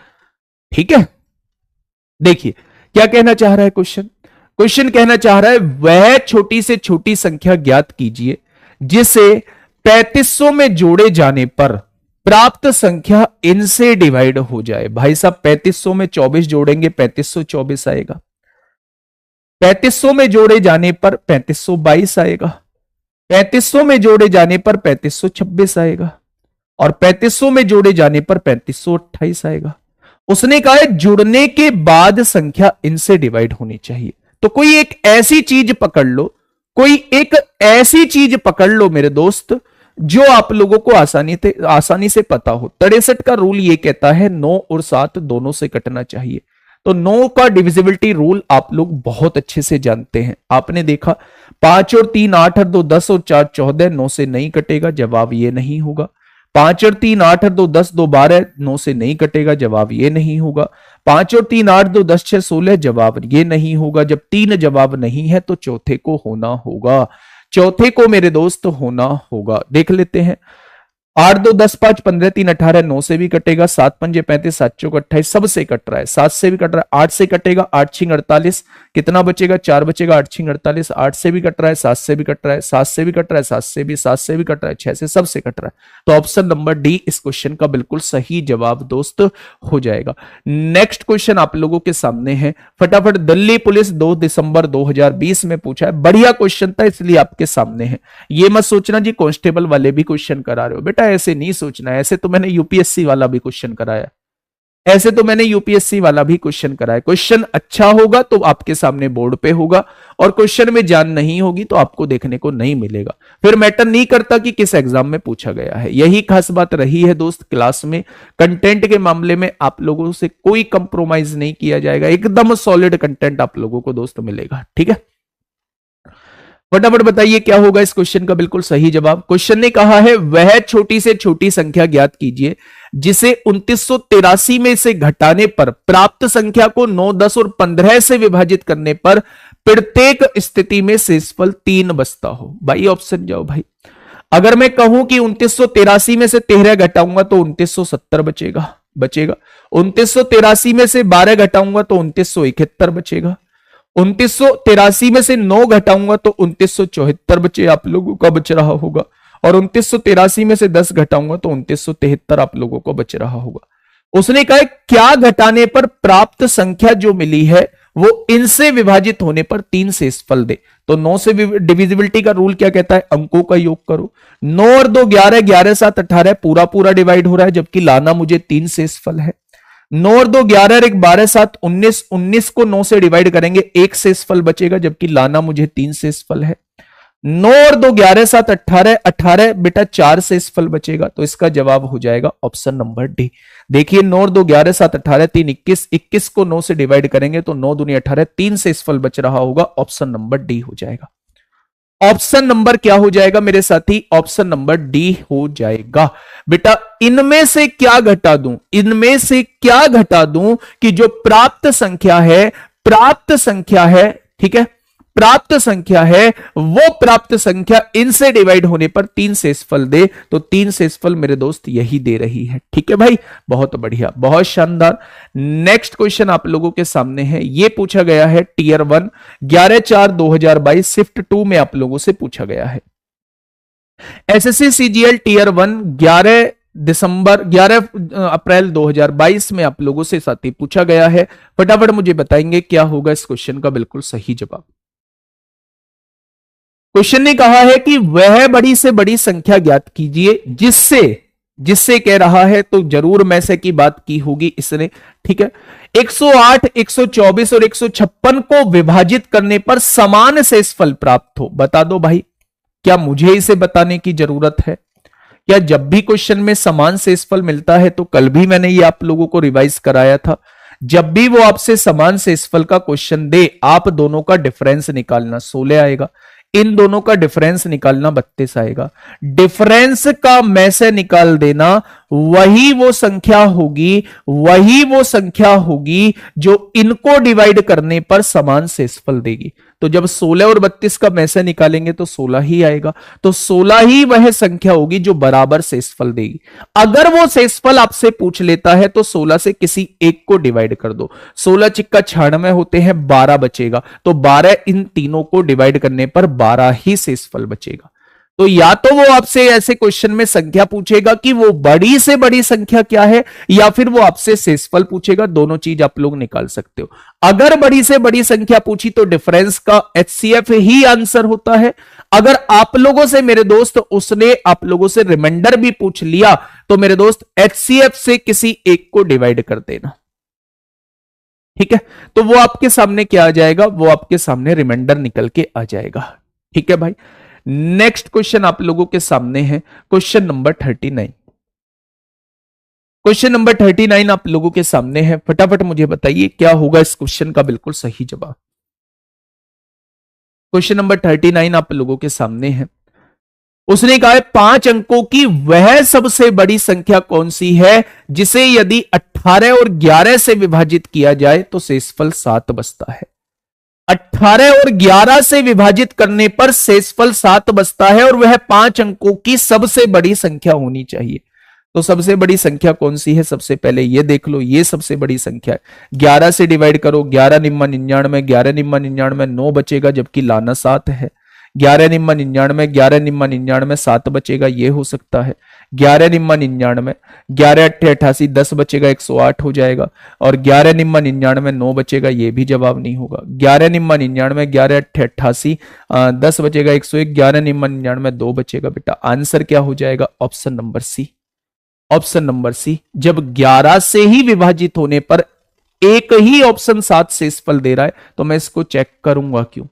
A: ठीक है, देखिए क्या कहना चाह रहा है क्वेश्चन। क्वेश्चन कहना चाह रहा है वह छोटी से छोटी संख्या ज्ञात कीजिए जिसे 3500 में जोड़े जाने पर प्राप्त संख्या इनसे डिवाइड हो जाए। भाई साहब 3500 में 24 जोड़ेंगे 3524 आएगा, 3500 में जोड़े जाने पर 3522 आएगा, 3500 में जोड़े जाने पर 3526 आएगा और 3500 में जोड़े जाने पर 3528 आएगा। उसने कहा है जुड़ने के बाद संख्या इनसे डिवाइड होनी चाहिए। तो कोई एक ऐसी चीज पकड़ लो, कोई एक ऐसी चीज पकड़ लो मेरे दोस्त जो आप लोगों को आसानी से पता हो। 63 का रूल ये कहता है 9 और 7 दोनों से कटना चाहिए। तो 9 का डिविजिबिलिटी रूल आप लोग बहुत अच्छे से जानते हैं, आपने देखा 5 और 3 8 और 2 10 और 4 14, 9 से नहीं कटेगा, जवाब ये नहीं होगा। 5 और 3 8 और 2 10 2 12, 9 से नहीं कटेगा, जवाब ये नहीं होगा। 5 और 3 8 2 10 6 16, जवाब ये नहीं होगा। जब 3 जवाब नहीं है तो चौथे को होना होगा, चौथे को मेरे दोस्त होना होगा। देख लेते हैं, 8 2 10 5 15 3 18, 9 से भी कटेगा, 7 5 35 7 चौक 28, सब से कट रहा है, 7 से भी कट रहा है, 8 से कटेगा, 8 6 48, कितना बचेगा 4 बचेगा, 8 6 48, 8 से भी कट रहा है, 7 से भी कट रहा है, 7 से भी कट रहा है, 7 से भी, 7 से भी कट रहा है, 6 से, सब से कट रहा है। तो ऑप्शन नंबर डी इस क्वेश्चन का बिल्कुल सही जवाब दोस्त हो जाएगा। नेक्स्ट क्वेश्चन आप लोगों के सामने है, फटाफट। दिल्ली पुलिस 2 दिसंबर 2020 में पूछा है, बढ़िया क्वेश्चन था इसलिए आपके सामने है। ये मत सोचना जी कांस्टेबल वाले भी क्वेश्चन करा रहे हो, बेटा ऐसे नहीं सोचना है। ऐसे तो मैंने यूपीएससी वाला भी क्वेश्चन कराया, ऐसे तो मैंने यूपीएससी वाला भी क्वेश्चन कराया। क्वेश्चन अच्छा होगा तो आपके सामने बोर्ड पे होगा, और क्वेश्चन में जान नहीं होगी तो आपको देखने को नहीं मिलेगा। फिर मैटर नहीं करता कि किस एग्जाम में पूछा गया है। यही खास बात रही है दोस्त क्लास में। कंटेंट के मामले में आप लोगों से कोई कंप्रोमाइज नहीं किया जाएगा, एकदम सॉलिड कंटेंट आप लोगों को दोस्त मिलेगा। ठीक है, फटाफट बताइए क्या होगा इस क्वेश्चन का बिल्कुल सही जवाब। क्वेश्चन ने कहा है वह छोटी से छोटी संख्या ज्ञात कीजिए जिसे 2983 में से घटाने पर प्राप्त संख्या को 9 10 और 15 से विभाजित करने पर प्रत्येक स्थिति में शेषफल 3 बचता हो। भाई ऑप्शन जाओ भाई। अगर मैं कहूं कि 2983 में से 13 घटाऊंगा तो 2970 बचेगा, बचेगा। 2983 में से 12 घटाऊंगा तो 2971 बचेगा। 2983 में से 9 घटाऊंगा तो 2974 बचे आप लोगों का बच रहा होगा। और 2983 में से 10 घटाऊंगा तो 2973 आप लोगों को बच रहा होगा। उसने कहा क्या घटाने पर प्राप्त संख्या जो मिली है वो इनसे विभाजित होने पर 3 शेषफल दे। तो 9 से डिविजिबिलिटी का रूल क्या कहता है, अंकों का योग करो। 9 और 2 11, 11 7 18, पूरा पूरा डिवाइड हो रहा है, जबकि लाना मुझे 3 शेषफल है। 9 और 2 11 और 1 12 7 19, 19 को 9 से डिवाइड करेंगे, एक शेषफल बचेगा, जबकि लाना मुझे 3 शेषफल है। 9 और 2 11 7 18, 18 बेटा 4 शेषफल बचेगा। तो इसका जवाब हो जाएगा ऑप्शन नंबर डी। देखिए 9 और 2 11 7 18 3 21, 21 को 9 से डिवाइड करेंगे तो 9 दूनी 18, 3 शेषफल बच रहा होगा। ऑप्शन नंबर डी हो जाएगा। ऑप्शन नंबर क्या हो जाएगा मेरे साथी, ऑप्शन नंबर डी हो जाएगा। बेटा इनमें से क्या घटा दूं, इनमें से क्या घटा दूं कि जो प्राप्त संख्या है, प्राप्त संख्या है, ठीक है, प्राप्त संख्या है, वो प्राप्त संख्या इनसे डिवाइड होने पर 3 शेषफल दे। तो 3 शेषफल मेरे दोस्त यही दे रही है। ठीक है भाई, बहुत बढ़िया, बहुत शानदार। नेक्स्ट क्वेश्चन आप लोगों के सामने है, ये पूछा गया है टीयर 1 11/4/2022 शिफ्ट 2 में आप लोगों से पूछा गया है। एसएससी सीजीएल टीयर 1 11 अप्रैल 2022 में आप लोगों से साथी पूछा गया है। फटाफट मुझे बताएंगे क्या होगा इस क्वेश्चन का बिल्कुल सही जवाब। क्वेश्चन ने कहा है कि वह बड़ी से बड़ी संख्या ज्ञात कीजिए जिससे, जिससे कह रहा है तो जरूर में से की बात की होगी इसने। ठीक है, 108, 124 और 156 को विभाजित करने पर समान शेषफल प्राप्त हो। बता दो भाई, क्या मुझे इसे बताने की जरूरत है? क्या जब भी क्वेश्चन में समान शेषफल मिलता है, तो कल भी मैंने ये आप लोगों को रिवाइज कराया था, जब भी वो आपसे समान शेषफल का क्वेश्चन दे, आप दोनों का डिफरेंस निकालना 16 आएगा, इन दोनों का डिफरेंस निकालना 32 आएगा। डिफरेंस का में से निकाल देना, वही वो संख्या होगी, वही वो संख्या होगी जो इनको डिवाइड करने पर समान शेषफल देगी। तो जब 16 और 32 का में से निकालेंगे तो 16 ही आएगा। तो 16 ही वह संख्या होगी जो बराबर शेषफल देगी। अगर वो शेषफल आपसे पूछ लेता है तो 16 से किसी एक को डिवाइड कर दो। 16 चिक्का 96 होते हैं, 12 बचेगा। तो 12 इन तीनों को डिवाइड करने पर 12 ही शेषफल बचेगा। तो या तो वो आपसे ऐसे क्वेश्चन में संख्या पूछेगा कि वो बड़ी से बड़ी संख्या क्या है, या फिर वो आपसे शेषफल पूछेगा। दोनों चीज आप लोग निकाल सकते हो। अगर बड़ी से बड़ी संख्या पूछी तो डिफरेंस का एचसीएफ ही आंसर होता है। अगर आप लोगों से मेरे दोस्त उसने आप लोगों से रिमाइंडर भी पूछ लिया तो मेरे दोस्त एचसीएफ से किसी एक को डिवाइड कर देना। ठीक है, तो वो आपके सामने क्या आ जाएगा, वो आपके सामने रिमाइंडर निकल के आ जाएगा। ठीक है भाई, नेक्स्ट क्वेश्चन आप लोगों के सामने है क्वेश्चन नंबर 39। क्वेश्चन नंबर 39 आप लोगों के सामने है। फटाफट मुझे बताइए क्या होगा इस क्वेश्चन का बिल्कुल सही जवाब। क्वेश्चन नंबर 39 आप लोगों के सामने है। उसने कहा है 5 अंकों की वह सबसे बड़ी संख्या कौन सी है जिसे यदि 18 और 11 से विभाजित किया जाए तो शेषफल 7 बचता है। 18 और 11 से विभाजित करने पर शेषफल 7 बचता है और वह 5 अंकों की सबसे बड़ी संख्या होनी चाहिए। तो सबसे बड़ी संख्या कौन सी है, सबसे पहले ये देख लो, ये सबसे बड़ी संख्या है। 11 से डिवाइड करो, 11 निम्मा 99, 11 निम्मा 99 9 बचेगा, जबकि लाना 7 है। 11 निम्मा 99, 11 निम्मा 99 7 बचेगा, ये हो सकता है। 11 निम्मा 99, 11 अट्ठे 88 10 बचेगा, 108 हो जाएगा। और 11 निम्मा 99 9 बचेगा, ये भी जवाब नहीं होगा। 11 निम्मा 99, 11 अट्ठे 88 10 बचेगा, 101। 11 निम्मा 99 2 बचेगा। बेटा आंसर क्या हो जाएगा, option number C. Option number C. जब 11 से ही विभाजित होने पर एक ही ऑप्शन 7 शेषफल दे रहा है तो मैं इसको चेक करूंगा क्यों,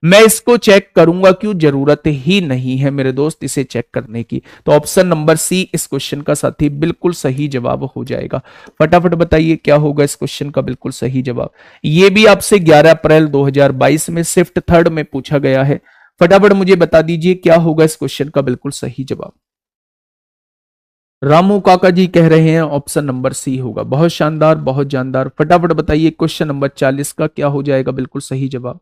A: मैं इसको चेक करूंगा क्यों, जरूरत ही नहीं है मेरे दोस्त इसे चेक करने की। तो ऑप्शन नंबर सी इस क्वेश्चन का साथी बिल्कुल सही जवाब हो जाएगा। फटाफट बताइए क्या होगा इस क्वेश्चन का बिल्कुल सही जवाब। ये भी आपसे 11 अप्रैल 2022 में शिफ्ट 3 में पूछा गया है। फटाफट मुझे बता दीजिए क्या होगा इस क्वेश्चन का बिल्कुल सही जवाब। रामू काका जी कह रहे हैं ऑप्शन नंबर सी होगा। बहुत शानदार, बहुत जानदार। फटाफट बताइए क्वेश्चन नंबर 40 का क्या हो जाएगा बिल्कुल सही जवाब।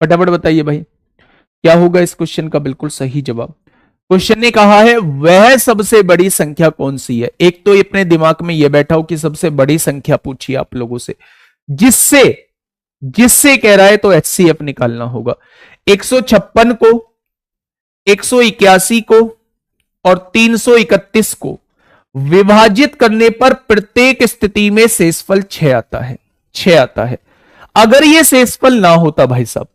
A: फटाफट बताइए भाई। क्या होगा इस क्वेश्चन का बिल्कुल सही जवाब? क्वेश्चन ने कहा है वह सबसे बड़ी संख्या कौन सी है। एक तो अपने दिमाग में यह बैठा हो कि सबसे बड़ी संख्या पूछिए आप लोगों से, जिससे जिससे कह रहा है तो एचसीएफ निकालना होगा। 156 को, 181 को और 331 को विभाजित करने पर प्रत्येक स्थिति में शेषफल 6 आता है, 6 आता है। अगर यह शेषफल ना होता भाई साहब,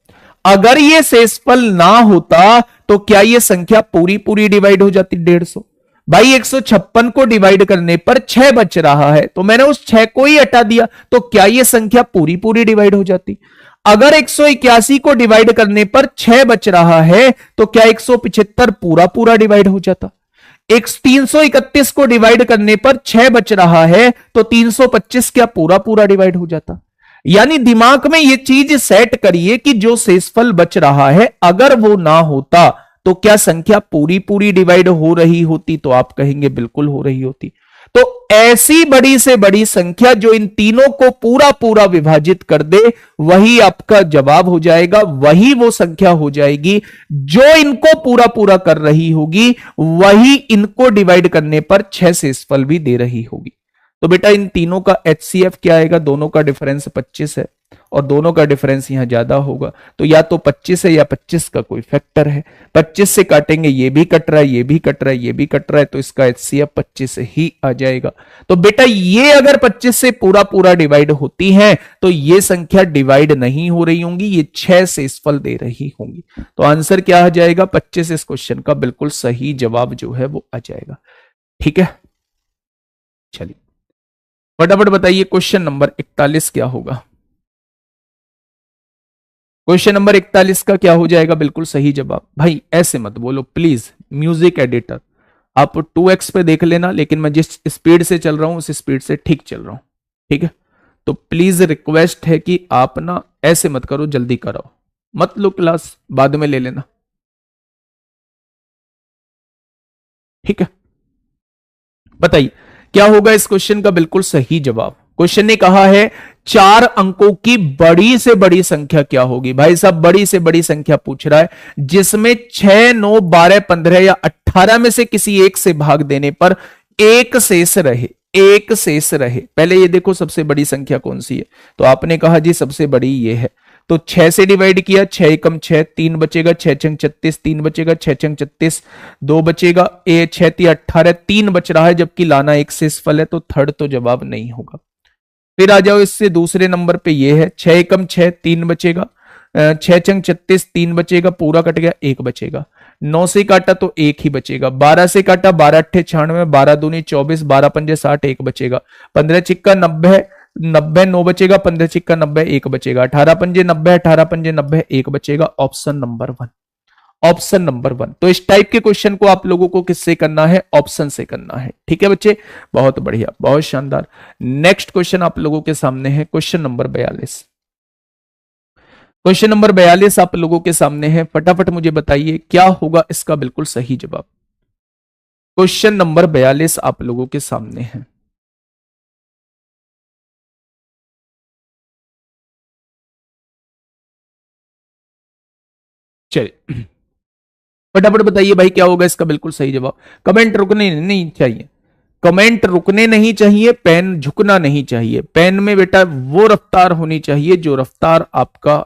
A: अगर यह शेषफल ना होता तो क्या यह संख्या पूरी पूरी डिवाइड हो जाती 150? भाई 156 को डिवाइड करने पर 6 बच रहा है, तो मैंने उस 6 को ही हटा दिया, तो क्या यह संख्या पूरी पूरी डिवाइड हो जाती? अगर 181 को डिवाइड करने पर 6 बच रहा है तो क्या 175 पूरा पूरा डिवाइड हो जाता? 331 को डिवाइड करने पर 6 बच रहा है तो 325 क्या पूरा पूरा डिवाइड हो जाता? यानी दिमाग में यह चीज सेट करिए कि जो शेषफल बच रहा है अगर वो ना होता तो क्या संख्या पूरी पूरी डिवाइड हो रही होती? तो आप कहेंगे बिल्कुल हो रही होती। तो ऐसी बड़ी से बड़ी संख्या जो इन तीनों को पूरा पूरा विभाजित कर दे वही आपका जवाब हो जाएगा, वही वो संख्या हो जाएगी जो इनको पूरा पूरा कर रही होगी, वही इनको डिवाइड करने पर 6 शेषफल भी दे रही होगी। तो बेटा इन तीनों का एचसीएफ क्या आएगा? दोनों का डिफरेंस 25 है और दोनों का डिफरेंस यहां ज्यादा होगा, तो या तो 25 है या 25 का कोई फैक्टर है। 25 से काटेंगे, ये भी कट रहा है, ये भी कट रहा है, ये भी कट रहा है, तो इसका एचसीएफ 25 से ही आ जाएगा। तो बेटा ये अगर 25 से पूरा पूरा डिवाइड होती है तो ये संख्या डिवाइड नहीं हो रही होंगी, ये 6 शेषफल दे रही होंगी। तो आंसर क्या आ जाएगा? 25 इस क्वेश्चन का बिल्कुल सही जवाब जो है वो आ जाएगा। ठीक है, चलिए फटाफट बताइए क्वेश्चन नंबर 41 क्या होगा? क्वेश्चन नंबर 41 का क्या हो जाएगा बिल्कुल सही जवाब? भाई ऐसे मत बोलो प्लीज, म्यूजिक एडिटर आप 2x पे देख लेना, लेकिन मैं जिस स्पीड से चल रहा हूं उस स्पीड से ठीक चल रहा हूं, ठीक है? तो प्लीज रिक्वेस्ट है कि आप ना ऐसे मत करो, जल्दी कराओ, मत लो क्लास, बाद में ले लेना, ठीक है? बताइए क्या होगा इस क्वेश्चन का बिल्कुल सही जवाब? क्वेश्चन ने कहा है 4 अंकों की बड़ी से बड़ी संख्या क्या होगी। भाई साहब बड़ी से बड़ी संख्या पूछ रहा है जिसमें 6, 9, 12, 15 या 18 में से किसी एक से भाग देने पर एक शेष रहे, एक शेष रहे। पहले ये देखो सबसे बड़ी संख्या कौन सी है, तो आपने कहा जी सबसे बड़ी ये है, तो 6 से डिवाइड किया, 6 एकम 6, 3 बचेगा, 6 छंग 36, 3 बचेगा, 6 छंग 36, 2 बचेगा, 6 3 18, 3 बच रहा है, जबकि लाना एक शेषफल है, तो थर्ड तो जवाब नहीं होगा। फिर आ जाओ इससे दूसरे नंबर पे ये है 6 एकम 6, 3 बचेगा, 6 छंग 36, 3 बचेगा, पूरा कट गया, 1 बचेगा। 9 से काटा तो 1 ही बचेगा, 12 से काटा 12 अट्ठे 96, 12 दूनी 24, 12 पंजे 60, 1 बचेगा, 15 चिक्का 90, 90 9 बचेगा, 15 चिक्का 90, 1 बचेगा, 18 पंजे 90, 18 पंजे 90, 1 बचेगा। Option number 1, option number 1। तो इस टाइप के क्वेश्चन को आप लोगों को किससे करना है? ऑप्शन से करना है, ठीक है बच्चे? बहुत बढ़िया, बहुत शानदार। नेक्स्ट क्वेश्चन आप लोगों के सामने है क्वेश्चन नंबर 42। क्वेश्चन नंबर 42 आप लोगों के सामने है, फटाफट मुझे बताइए क्या होगा इसका बिल्कुल सही जवाब? क्वेश्चन नंबर 42 आप लोगों के सामने है। चलिए फटाफट बताइए भाई क्या होगा इसका बिल्कुल सही जवाब? कमेंट रुकने नहीं चाहिए, कमेंट रुकने नहीं चाहिए, पेन झुकना नहीं चाहिए। पेन में बेटा वो रफ्तार होनी चाहिए जो रफ्तार आपका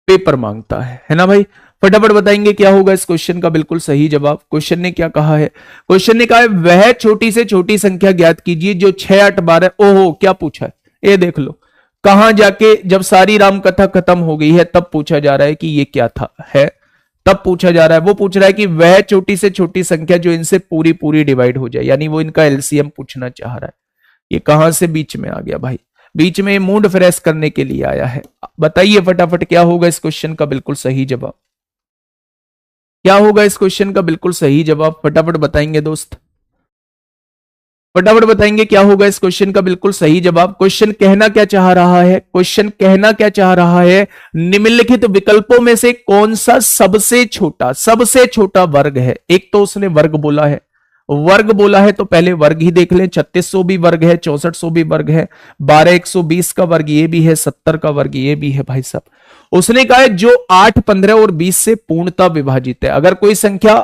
A: पेपर मांगता है ना भाई? फटाफट बताएंगे क्या होगा इस क्वेश्चन का बिल्कुल सही जवाब? क्वेश्चन ने क्या कहा है? क्वेश्चन ने कहा है वह छोटी से छोटी संख्या ज्ञात कीजिए जो 6 8 12। ओहो क्या पूछा है, ये देख लो, कहां जाके जब सारी राम कथा खत्म हो गई है तब पूछा जा रहा है कि ये क्या था, है तब पूछा जा रहा है। वो पूछ रहा है कि वह छोटी से छोटी संख्या जो इनसे पूरी पूरी डिवाइड हो जाए, यानी वो इनका एलसीएम पूछना चाह रहा है। ये कहां से बीच में आ गया भाई? बीच में मूड फ्रेश करने के लिए आया है। बताइए फटाफट क्या होगा इस क्वेश्चन का बिल्कुल सही जवाब? क्या होगा इस क्वेश्चन का बिल्कुल सही जवाब? फटाफट बताएंगे दोस्त, फटाफट बताएंगे क्या होगा इस क्वेश्चन का बिल्कुल सही जवाब? क्वेश्चन कहना क्या चाह रहा है? क्वेश्चन कहना क्या चाह रहा है? निम्नलिखित विकल्पों में से कौन सा सबसे छोटा वर्ग है? एक तो उसने वर्ग बोला है, वर्ग बोला है तो पहले वर्ग ही देख लें। 3600 भी वर्ग है, 6400 भी वर्ग है, 12120 का वर्ग ये भी है, 70 का वर्ग ये भी है भाई साहब। उसने कहा है जो 8, 15 और 20 से पूर्णतः विभाजित है। अगर कोई संख्या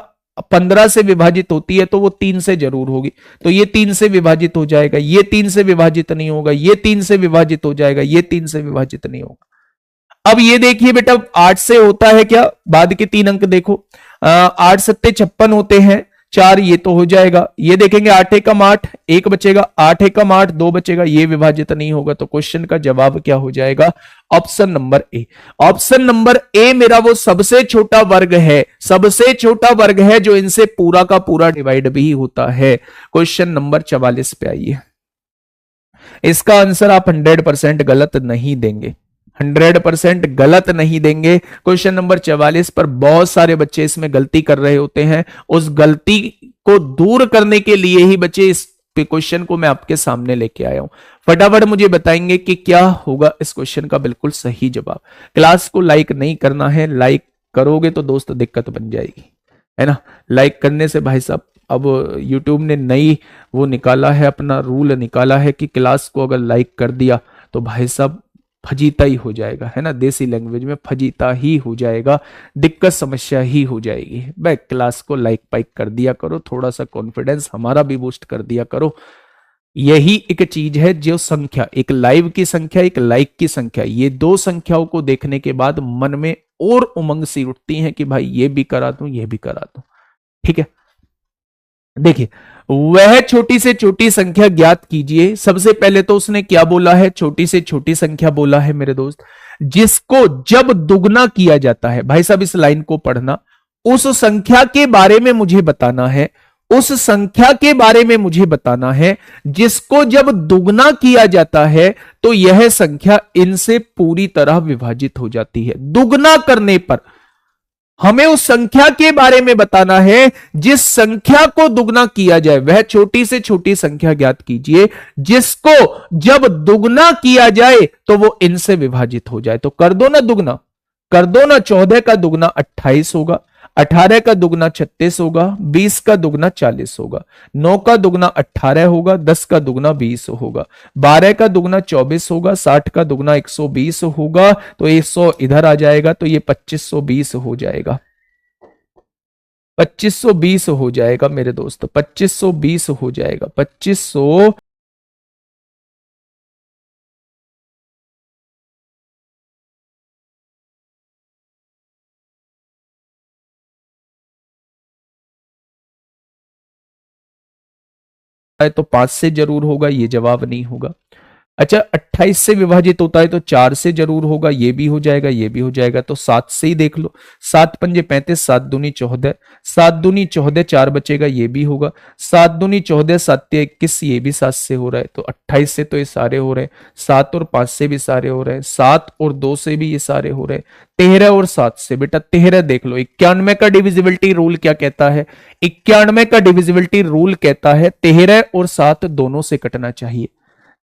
A: 15 से विभाजित होती है तो वो 3 से जरूर होगी, तो ये 3 से विभाजित हो जाएगा, ये 3 से विभाजित नहीं होगा, ये 3 से विभाजित हो जाएगा, ये 3 से विभाजित नहीं होगा। अब ये देखिए बेटा 8 से होता है क्या, बाद के 3 अंक देखो, 8 सत्ते 56 होते हैं, 4 ये तो हो जाएगा। ये देखेंगे 8 एकम 8, 1 बचेगा, 8 एकम 8, 2 बचेगा, ये विभाजित नहीं होगा। तो क्वेश्चन का जवाब क्या हो जाएगा, option number A. Option number A मेरा वो सबसे छोटा वर्ग है, सबसे छोटा वर्ग है जो इनसे पूरा का पूरा डिवाइड भी होता है। क्वेश्चन नंबर 44 पे आइए। इसका आंसर आप 100% गलत नहीं देंगे, 100% गलत नहीं देंगे। क्वेश्चन नंबर 44 पर बहुत सारे बच्चे इसमें गलती कर रहे होते हैं। उस गलती को दूर करने के लिए ही बच्चे इस क्वेश्चन को मैं आपके सामने लेके आया हूं। फटाफट मुझे बताएंगे कि क्या होगा इस क्वेश्चन का बिल्कुल सही जवाब। क्लास को लाइक नहीं करना है, लाइक करोगे तो दोस्त दिक्कत बन जाएगी, है ना। लाइक करने से भाई साहब अब YouTube ने नई वो निकाला है, अपना रूल निकाला है कि क्लास को अगर लाइक कर दिया तो भाई साहब फजीता ही हो जाएगा, है ना, देसी लैंग्वेज में फजीता ही हो जाएगा, दिक्कत समस्या ही हो जाएगी। भाई क्लास को लाइक पाइक कर दिया करो, थोड़ा सा कॉन्फिडेंस हमारा भी बूस्ट कर दिया करो। यही एक चीज है जो संख्या, एक लाइव की संख्या, एक लाइक की संख्या, ये दो संख्याओं को देखने के बाद मन में और उमंग सी उठती है कि भाई ये भी करा दूं, ये भी करा दूं। ठीक है, देखिए वह छोटी से छोटी संख्या ज्ञात कीजिए। सबसे पहले तो उसने क्या बोला है, छोटी से छोटी संख्या बोला है मेरे दोस्त, जिसको जब दुगना किया जाता है। भाई साहब इस लाइन को पढ़ना, उस संख्या के बारे में मुझे बताना है, उस संख्या के बारे में मुझे बताना है जिसको जब दुगना किया जाता है तो यह संख्या इनसे पूरी तरह विभाजित हो जाती है। दुगना करने पर हमें उस संख्या के बारे में बताना है जिस संख्या को दुगना किया जाए, वह छोटी से छोटी संख्या ज्ञात कीजिए जिसको जब दुगना किया जाए तो वो इनसे विभाजित हो जाए। तो कर दो ना दुगना, कर दो ना। 14 का दुगना 28 होगा, 18 का दुगना 36 होगा, 20 का दुगना 40 होगा, 9 का दुगना 18 होगा, 10 का दुगना 20 होगा, 12 का दुगना 24 होगा, 60 का दुगना 120 होगा, तो 100 इधर आ जाएगा, तो ये 2520 हो जाएगा, 2520 हो जाएगा मेरे दोस्त, 2520 हो जाएगा, 2500। तो 5 से जरूर होगा, ये जवाब नहीं होगा। अच्छा 28 से विभाजित होता है तो 4 से जरूर होगा, ये भी हो जाएगा, ये भी हो जाएगा। तो 7 से ही देख लो, 7 पंजे 35, 7 दूनी 14, 7 दूनी 14, 4 बचेगा, ये भी होगा। 7 दूनी 14, 7 21, ये भी 7 से हो रहा है। तो 28 से तो ये सारे हो रहे हैं, 7 और 5 से भी सारे हो रहे हैं, 7 और 2 से भी ये सारे हो रहे हैं, 13 और 7 से। बेटा 13 देख लो, 91 का डिविजिबिलिटी रूल क्या कहता है, 91 का डिविजिबिलिटी रूल कहता है 13 और 7 दोनों से कटना चाहिए,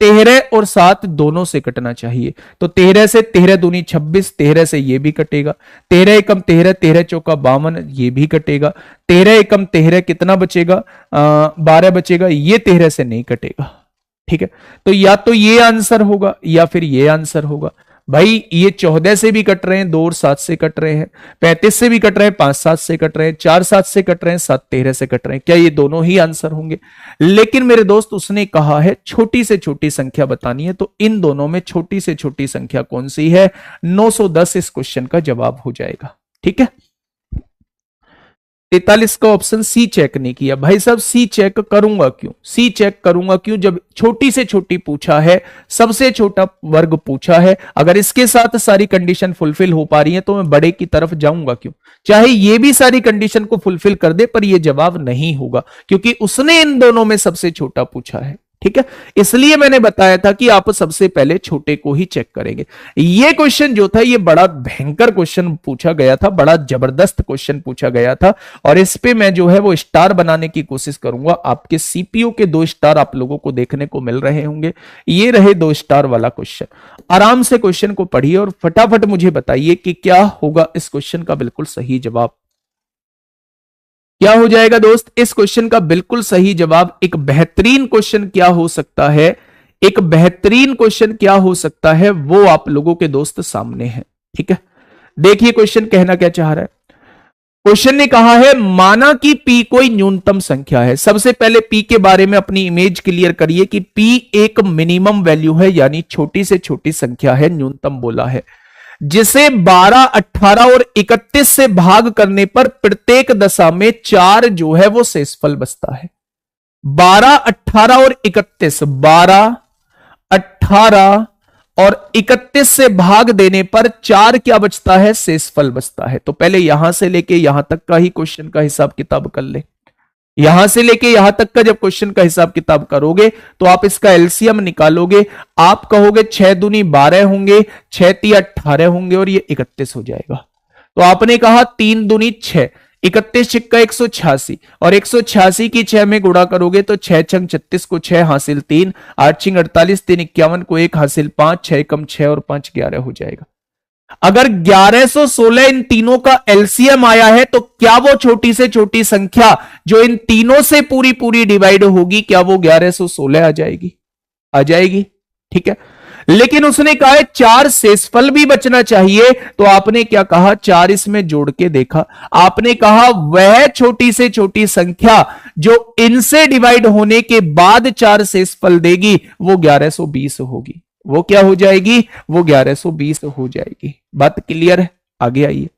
A: 13 और 7 दोनों से कटना चाहिए। तो 13 से 13 दूनी 26, 13 से ये भी कटेगा, 13 एकम 13, 13 चौका 52, ये भी कटेगा, 13 एकम 13 कितना बचेगा, 12 बचेगा, ये 13 से नहीं कटेगा। ठीक है, तो या तो ये आंसर होगा या फिर ये आंसर होगा। भाई ये 14 से भी कट रहे हैं, 2 और 7 से कट रहे हैं, 35 से भी कट रहे हैं, 5 7 से कट रहे हैं, 4 7 से कट रहे हैं, 7 13 से कट रहे हैं। क्या ये दोनों ही आंसर होंगे? लेकिन मेरे दोस्त उसने कहा है छोटी से छोटी संख्या बतानी है, तो इन दोनों में छोटी से छोटी संख्या कौन सी है? 910 इस क्वेश्चन का जवाब हो जाएगा। ठीक है, 43 का ऑप्शन सी चेक नहीं किया। भाई साहब सी चेक करूंगा क्यों, सी चेक करूंगा क्यों जब छोटी से छोटी पूछा है, सबसे छोटा वर्ग पूछा है। अगर इसके साथ सारी कंडीशन फुलफिल हो पा रही है तो मैं बड़े की तरफ जाऊंगा क्यों, चाहे ये भी सारी कंडीशन को फुलफिल कर दे, पर ये जवाब नहीं होगा क्योंकि उसने इन दोनों में सबसे छोटा पूछा है। ठीक है, इसलिए मैंने बताया था कि आप सबसे पहले छोटे को ही चेक करेंगे। ये क्वेश्चन जो था ये बड़ा भयंकर क्वेश्चन पूछा गया था, बड़ा जबरदस्त क्वेश्चन पूछा गया था, और इस पे मैं जो है वो स्टार बनाने की कोशिश करूंगा। आपके सीपीयू के 2 स्टार आप लोगों को देखने को मिल रहे होंगे। ये रहे 2 स्टार वाला क्वेश्चन। आराम से क्वेश्चन को पढ़िए और फटाफट मुझे बताइए कि क्या होगा इस क्वेश्चन का बिल्कुल सही जवाब। क्या हो जाएगा दोस्त? इस क्वेश्चन का बिल्कुल सही जवाब, एक बेहतरीन क्वेश्चन क्या हो सकता है, एक बेहतरीन क्वेश्चन क्या हो सकता है, वो आप लोगों के दोस्त सामने है। ठीक है, देखिए क्वेश्चन कहना क्या चाह रहा है। क्वेश्चन ने कहा है माना कि पी कोई न्यूनतम संख्या है। सबसे पहले पी के बारे में अपनी इमेज क्लियर करिए कि पी एक मिनिमम वैल्यू है, यानी छोटी से छोटी संख्या है, न्यूनतम बोला है, जिसे 12, 18 और 31 से भाग करने पर प्रत्येक दशा में 4 जो है वो शेषफल बचता है। 12, 18 और 31, 12, 18 और 31 से भाग देने पर 4 क्या बचता है? शेषफल बचता है। तो पहले यहां से लेके यहां तक का ही क्वेश्चन का हिसाब किताब कर ले। यहां से लेके यहां तक का जब क्वेश्चन का हिसाब किताब करोगे तो आप इसका एलसीएम निकालोगे, आप कहोगे 6 दूनी 12 होंगे, 6 तिया 18 होंगे और ये 31 हो जाएगा। तो आपने कहा 3 दूनी 6, 31 छिक्का 186 और 186 की 6 में गुणा करोगे तो 6 छंग 36 को 6 हासिल 3, 8 छिंग 48, 3 51 को 1 हासिल 5, 6 कम 6 और 5 11 हो जाएगा। अगर 1116 इन तीनों का एलसीएम आया है तो क्या वो छोटी से छोटी संख्या जो इन तीनों से पूरी पूरी डिवाइड होगी, क्या वो 1116 आ जाएगी? आ जाएगी। ठीक है, लेकिन उसने कहा है 4 शेषफल भी बचना चाहिए, तो आपने क्या कहा? 4 इसमें जोड़ के देखा, आपने कहा वह छोटी से छोटी संख्या जो इनसे डिवाइड होने के बाद 4 शेषफल देगी वो 1120 होगी। वो क्या हो जाएगी? वो 1120 हो जाएगी। बात क्लियर है? आगे आइए।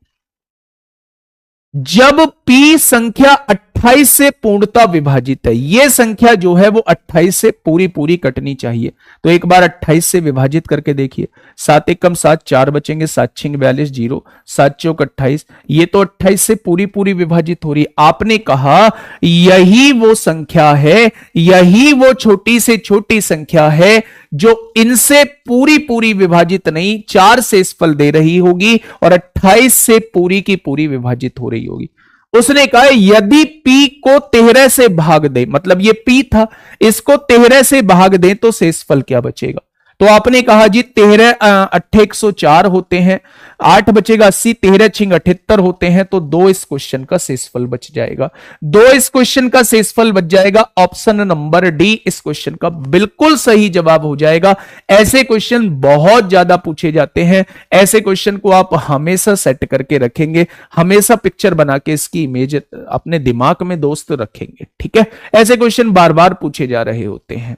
A: जब p संख्या 28 से पूर्णता विभाजित है, यह संख्या जो है वो 28 से पूरी पूरी कटनी चाहिए, तो एक बार 28 से विभाजित करके देखिए। 7 एकम 7, 4 बचेंगे, 7 छिंग 42, 0, 7 चौक 28, ये तो 28 से पूरी पूरी विभाजित हो रही। आपने कहा यही वो संख्या है, यही वो छोटी से छोटी संख्या है जो इनसे पूरी पूरी विभाजित नहीं, 4 शेषफल दे रही होगी और 28 से पूरी की पूरी विभाजित हो रही होगी। उसने कहा यदि p को 13 से भाग दे, मतलब ये p था, इसको 13 से भाग दे तो शेषफल क्या बचेगा? तो आपने कहा जी 13 8 104 होते हैं, 8 बचेगा 80, 13 छिंग 78 होते हैं, तो 2 इस क्वेश्चन का शेषफल बच जाएगा। 2 इस क्वेश्चन का शेषफल बच जाएगा। ऑप्शन नंबर डी इस क्वेश्चन का बिल्कुल सही जवाब हो जाएगा। ऐसे क्वेश्चन बहुत ज्यादा पूछे जाते हैं, ऐसे क्वेश्चन को आप हमेशा सेट करके रखेंगे, हमेशा पिक्चर बना के इसकी इमेज अपने दिमाग में दोस्त रखेंगे। ठीक है, ऐसे क्वेश्चन बार बार पूछे जा रहे होते हैं।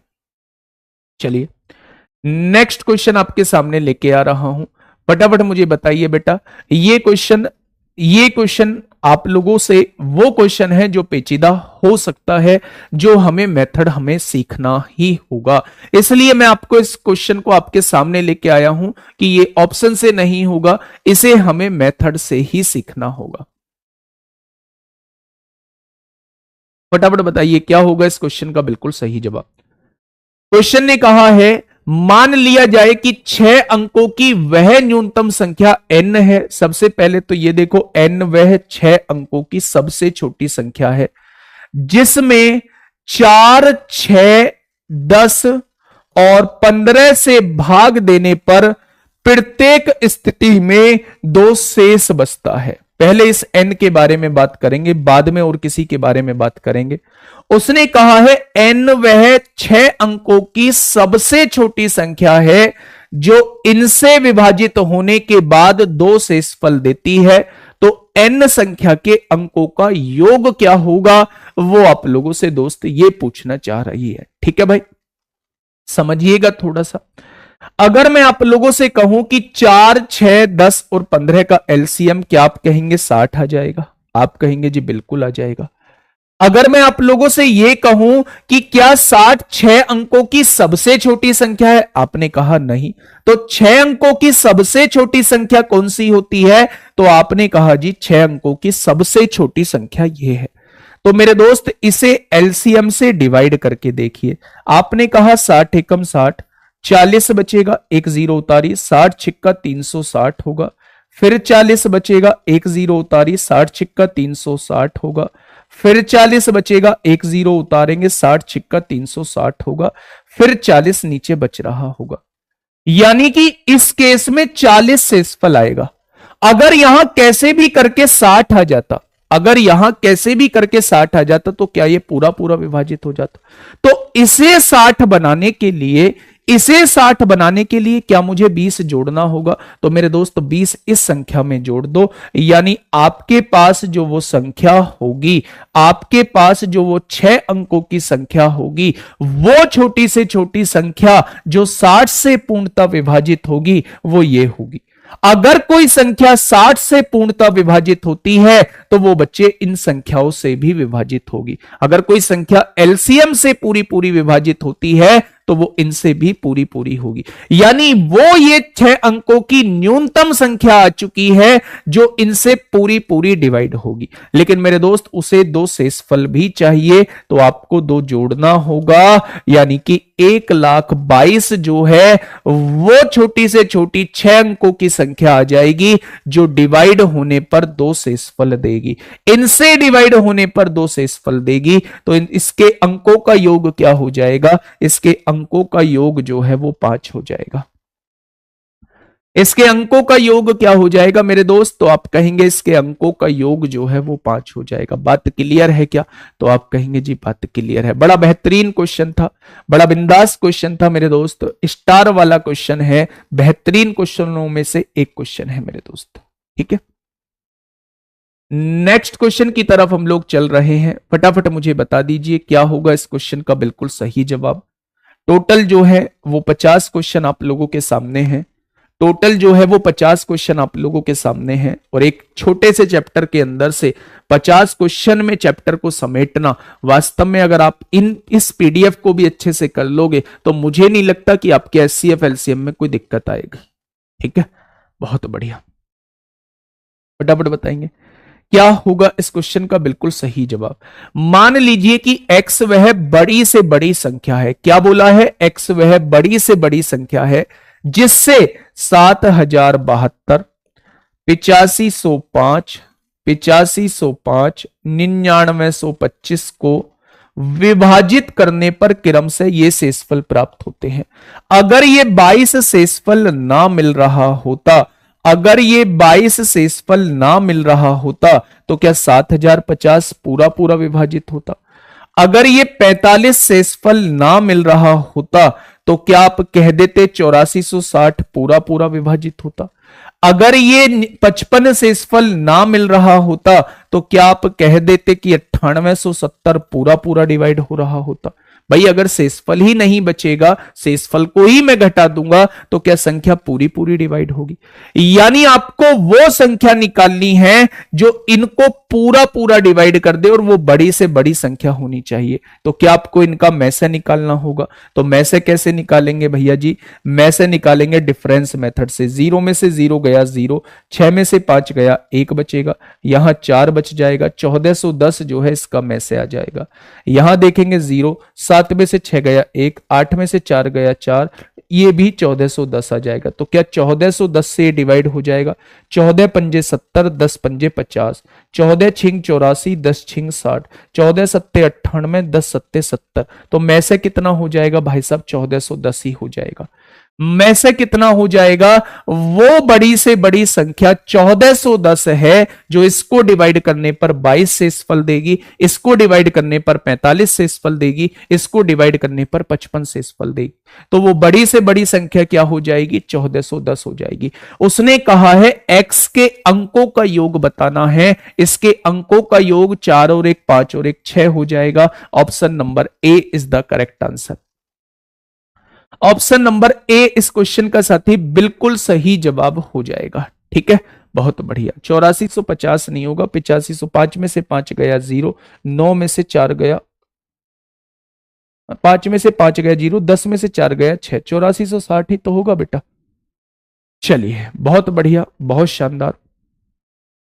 A: चलिए नेक्स्ट क्वेश्चन आपके सामने लेके आ रहा हूं, फटाफट मुझे बताइए बेटा, ये क्वेश्चन आप लोगों से वो क्वेश्चन है जो पेचीदा हो सकता है, जो हमें सीखना ही होगा। इसलिए मैं आपको इस क्वेश्चन को आपके सामने लेके आया हूं कि ये ऑप्शन से नहीं होगा, इसे हमें मेथड से ही सीखना होगा। फटाफट बताइए क्या होगा इस क्वेश्चन का बिल्कुल सही जवाब। क्वेश्चन ने कहा है मान लिया जाए कि 6 अंकों की वह न्यूनतम संख्या n है। सबसे पहले तो ये देखो n वह 6 अंकों की सबसे छोटी संख्या है जिसमें 4, 6, 10 और 15 से भाग देने पर प्रत्येक स्थिति में 2 शेष बचता है। पहले इस n के बारे में बात करेंगे, बाद में और किसी के बारे में बात करेंगे। उसने कहा है n वह 6 अंकों की सबसे छोटी संख्या है जो इनसे विभाजित होने के बाद 2 शेषफल देती है। तो n संख्या के अंकों का योग क्या होगा वो आप लोगों से दोस्त ये पूछना चाह रही है। ठीक है भाई, समझिएगा थोड़ा सा। अगर मैं आप लोगों से कहूं कि 4, 6, 10 और 15 का एलसीएम, क्या आप कहेंगे 60 आ जाएगा? आप कहेंगे जी बिल्कुल आ जाएगा। अगर मैं आप लोगों से यह कहूं कि क्या 60 6 अंकों की सबसे छोटी संख्या है? आपने कहा नहीं। तो 6 अंकों की सबसे छोटी संख्या कौन सी होती है? तो आपने कहा जी 6 अंकों की सबसे छोटी संख्या यह है। तो मेरे दोस्त इसे एलसीएम से डिवाइड करके देखिए। आपने कहा 60 एकम 60, 40 बचेगा, 1 0 उतारी, 60 छिक्का 360 होगा। फिर 40 बचेगा, 1 0 उतारी, 60 छिक्का 360 होगा। फिर 40 बचेगा, 1 0 उतारेंगे, 60 छिक्का 360 होगा। फिर 40 नीचे बच रहा होगा, यानी कि इस केस में 40 शेषफल आएगा। अगर यहां कैसे भी करके 60 आ जाता अगर यहां कैसे भी करके 60 आ जाता तो क्या ये पूरा पूरा विभाजित हो जाता? तो इसे 60 बनाने के लिए, इसे 60 बनाने के लिए क्या मुझे 20 जोड़ना होगा? तो मेरे दोस्त 20 इस संख्या में जोड़ दो, यानी आपके पास जो वो संख्या होगी, आपके पास जो वो 6 अंकों की संख्या होगी, वो छोटी से छोटी संख्या जो 60 से पूर्णतः विभाजित होगी वो ये होगी। अगर कोई संख्या 60 से पूर्णतः विभाजित होती है तो वो बच्चे इन संख्याओं से भी विभाजित होगी। अगर कोई संख्या एलसीएम से पूरी पूरी विभाजित होती है तो वो इनसे भी पूरी पूरी होगी, यानी वो ये 6 अंकों की न्यूनतम संख्या आ चुकी है जो इनसे पूरी पूरी डिवाइड होगी। लेकिन मेरे दोस्त उसे 2 शेषफल भी चाहिए, तो आपको 2 जोड़ना होगा, यानी कि 1,22,000 जो है वो छोटी से छोटी 6 अंकों की संख्या आ जाएगी जो डिवाइड होने पर 2 शेषफल देगी। इनसे डिवाइड होने पर 2 शेषफल देगी, तो इसके अंकों का योग क्या हो जाएगा? इसके अंकों का योग जो है वो 5 हो जाएगा। इसके अंकों का योग क्या हो जाएगा मेरे दोस्त? तो आप कहेंगे इसके अंकों का योग जो है वो 5 हो जाएगा। बात क्लियर है क्या? तो आप कहेंगे जी बात क्लियर है। बड़ा बेहतरीन क्वेश्चन था, बड़ा बिंदास क्वेश्चन था मेरे दोस्त, स्टार वाला क्वेश्चन है, बेहतरीन क्वेश्चनों में से एक क्वेश्चन है मेरे दोस्त। ठीक है, नेक्स्ट क्वेश्चन की तरफ हम लोग चल रहे हैं। फटाफट मुझे बता दीजिए क्या होगा इस क्वेश्चन का बिल्कुल सही जवाब। टोटल जो है वो 50 क्वेश्चन आप लोगों के सामने है, टोटल जो है वो 50 क्वेश्चन आप लोगों के सामने है, और एक छोटे से चैप्टर के अंदर से 50 क्वेश्चन में चैप्टर को समेटना, वास्तव में अगर आप इस पीडीएफ को भी अच्छे से कर लोगे तो मुझे नहीं लगता कि आपके एचसीएफ एलसीएम में कोई दिक्कत आएगी। ठीक है, बहुत बढ़िया, फटाफट बताएंगे क्या होगा इस क्वेश्चन का बिल्कुल सही जवाब। मान लीजिए कि x वह बड़ी से बड़ी संख्या है। क्या बोला है? x वह बड़ी से बड़ी संख्या है जिससे 7072, 8505, 8505, 9925 को विभाजित करने पर क्रम से ये शेषफल प्राप्त होते हैं। अगर ये 22 शेषफल ना मिल रहा होता, अगर ये 22 शेषफल ना मिल रहा होता तो क्या 7050 पूरा पूरा विभाजित होता? अगर ये 45 शेषफल ना मिल रहा होता तो क्या आप कह देते 8460 पूरा पूरा विभाजित होता? अगर ये 55 शेषफल ना मिल रहा होता तो क्या आप कह देते कि 9870 पूरा पूरा डिवाइड हो रहा होता? भाई अगर शेषफल ही नहीं बचेगा, शेषफल को ही मैं घटा दूंगा तो क्या संख्या पूरी पूरी डिवाइड होगी? यानी आपको वो संख्या निकालनी है जो इनको पूरा पूरा डिवाइड कर दे और वो बड़ी से बड़ी संख्या होनी चाहिए। तो क्या आपको इनका में से निकालना होगा? तो में से कैसे निकालेंगे भैया जी? में से निकालेंगे डिफरेंस मेथड से। 0 में से 0 गया 0, 6 में से 5 गया 1 बचेगा, यहां 4 बच जाएगा, 1410 जो है इसका में से आ जाएगा। यहां देखेंगे 0, 7 में से 6 गया 1, 8 में से 4 गया 4, ये भी 1410 आ जाएगा। तो क्या 1410 से डिवाइड हो जाएगा? 14 पंजे 70, 10 पंजे 50, 14 छिंग 84, 10 छिंग 60, 14 सत्ते 98, 10 सत्ते 70। तो में से कितना हो जाएगा भाई साहब? 1410 ही हो जाएगा। में से कितना हो जाएगा? वो बड़ी से बड़ी संख्या 1410 है जो इसको डिवाइड करने पर 22 शेषफल देगी, इसको डिवाइड करने पर 45 शेषफल देगी, इसको डिवाइड करने पर 55 शेषफल देगी। तो वो बड़ी से बड़ी संख्या क्या हो जाएगी? 1410 हो जाएगी। उसने कहा है x के अंकों का योग बताना है, इसके अंकों का योग 4 और 1 5 और 1 6 हो जाएगा। Option number A is the correct answer. Option number A इस क्वेश्चन का साथी बिल्कुल सही जवाब हो जाएगा। ठीक है, बहुत बढ़िया। 8450 नहीं होगा, 8505 में से 5 गया 0, 9 में से 4 गया, 5 में से 5 गया 0, 10 में से 4 गया 6, 8460 ही तो होगा बेटा। चलिए बहुत बढ़िया, बहुत शानदार।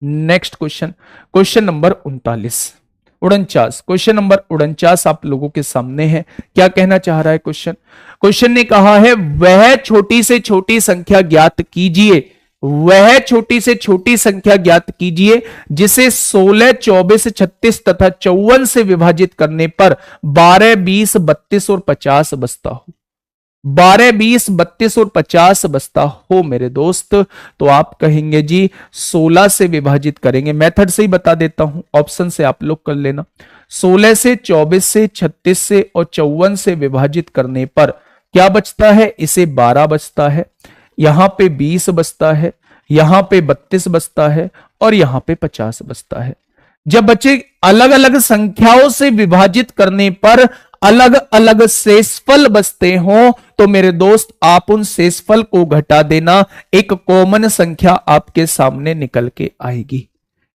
A: Next question, question number 39, 49, question number 49 आप लोगों के सामने है। क्या कहना चाह रहा है क्वेश्चन? क्वेश्चन ने कहा है वह छोटी से छोटी संख्या ज्ञात कीजिए, वह छोटी से छोटी संख्या ज्ञात कीजिए जिसे 16, 24, 36 तथा 54 से विभाजित करने पर 12, 20, 32 और 50 बचता हो। 12, 20, 32 और 50 बचता हो मेरे दोस्त, तो आप कहेंगे जी 16 से विभाजित करेंगे। मेथड से ही बता देता हूं, ऑप्शन से आप लोग कर लेना। 16 से, 24 से, 36 से और 54 से विभाजित करने पर क्या बचता है? इसे 12 बचता है, यहां पे 20 बचता है, यहां पे 32 बचता है और यहां पे 50 बचता है। जब बच्चे अलग अलग संख्याओं से विभाजित करने पर अलग अलग शेषफल बचते हो, तो मेरे दोस्त आप उन शेषफल को घटा देना, एक कॉमन संख्या आपके सामने निकल के आएगी।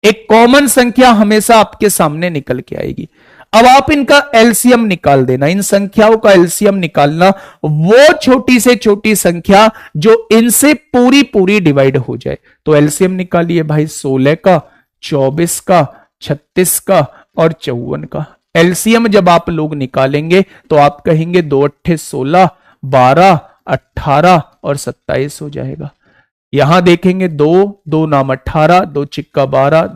A: एक कॉमन संख्या हमेशा आपके सामने निकल के आएगी। अब आप इनका एलसीएम निकाल देना, इन संख्याओं का एलसीएम निकालना, वो छोटी से छोटी संख्या जो इनसे पूरी पूरी डिवाइड हो जाए। तो एलसीएम निकालिए भाई, 16 का, 24 का, 36 का और 54 का। एलसीएम जब आप लोग निकालेंगे तो आप कहेंगे 2 अट्ठे 16, 12, 18 और 27 हो जाएगा। यहां देखेंगे 2 नाम 18, 2 चिक्का 12,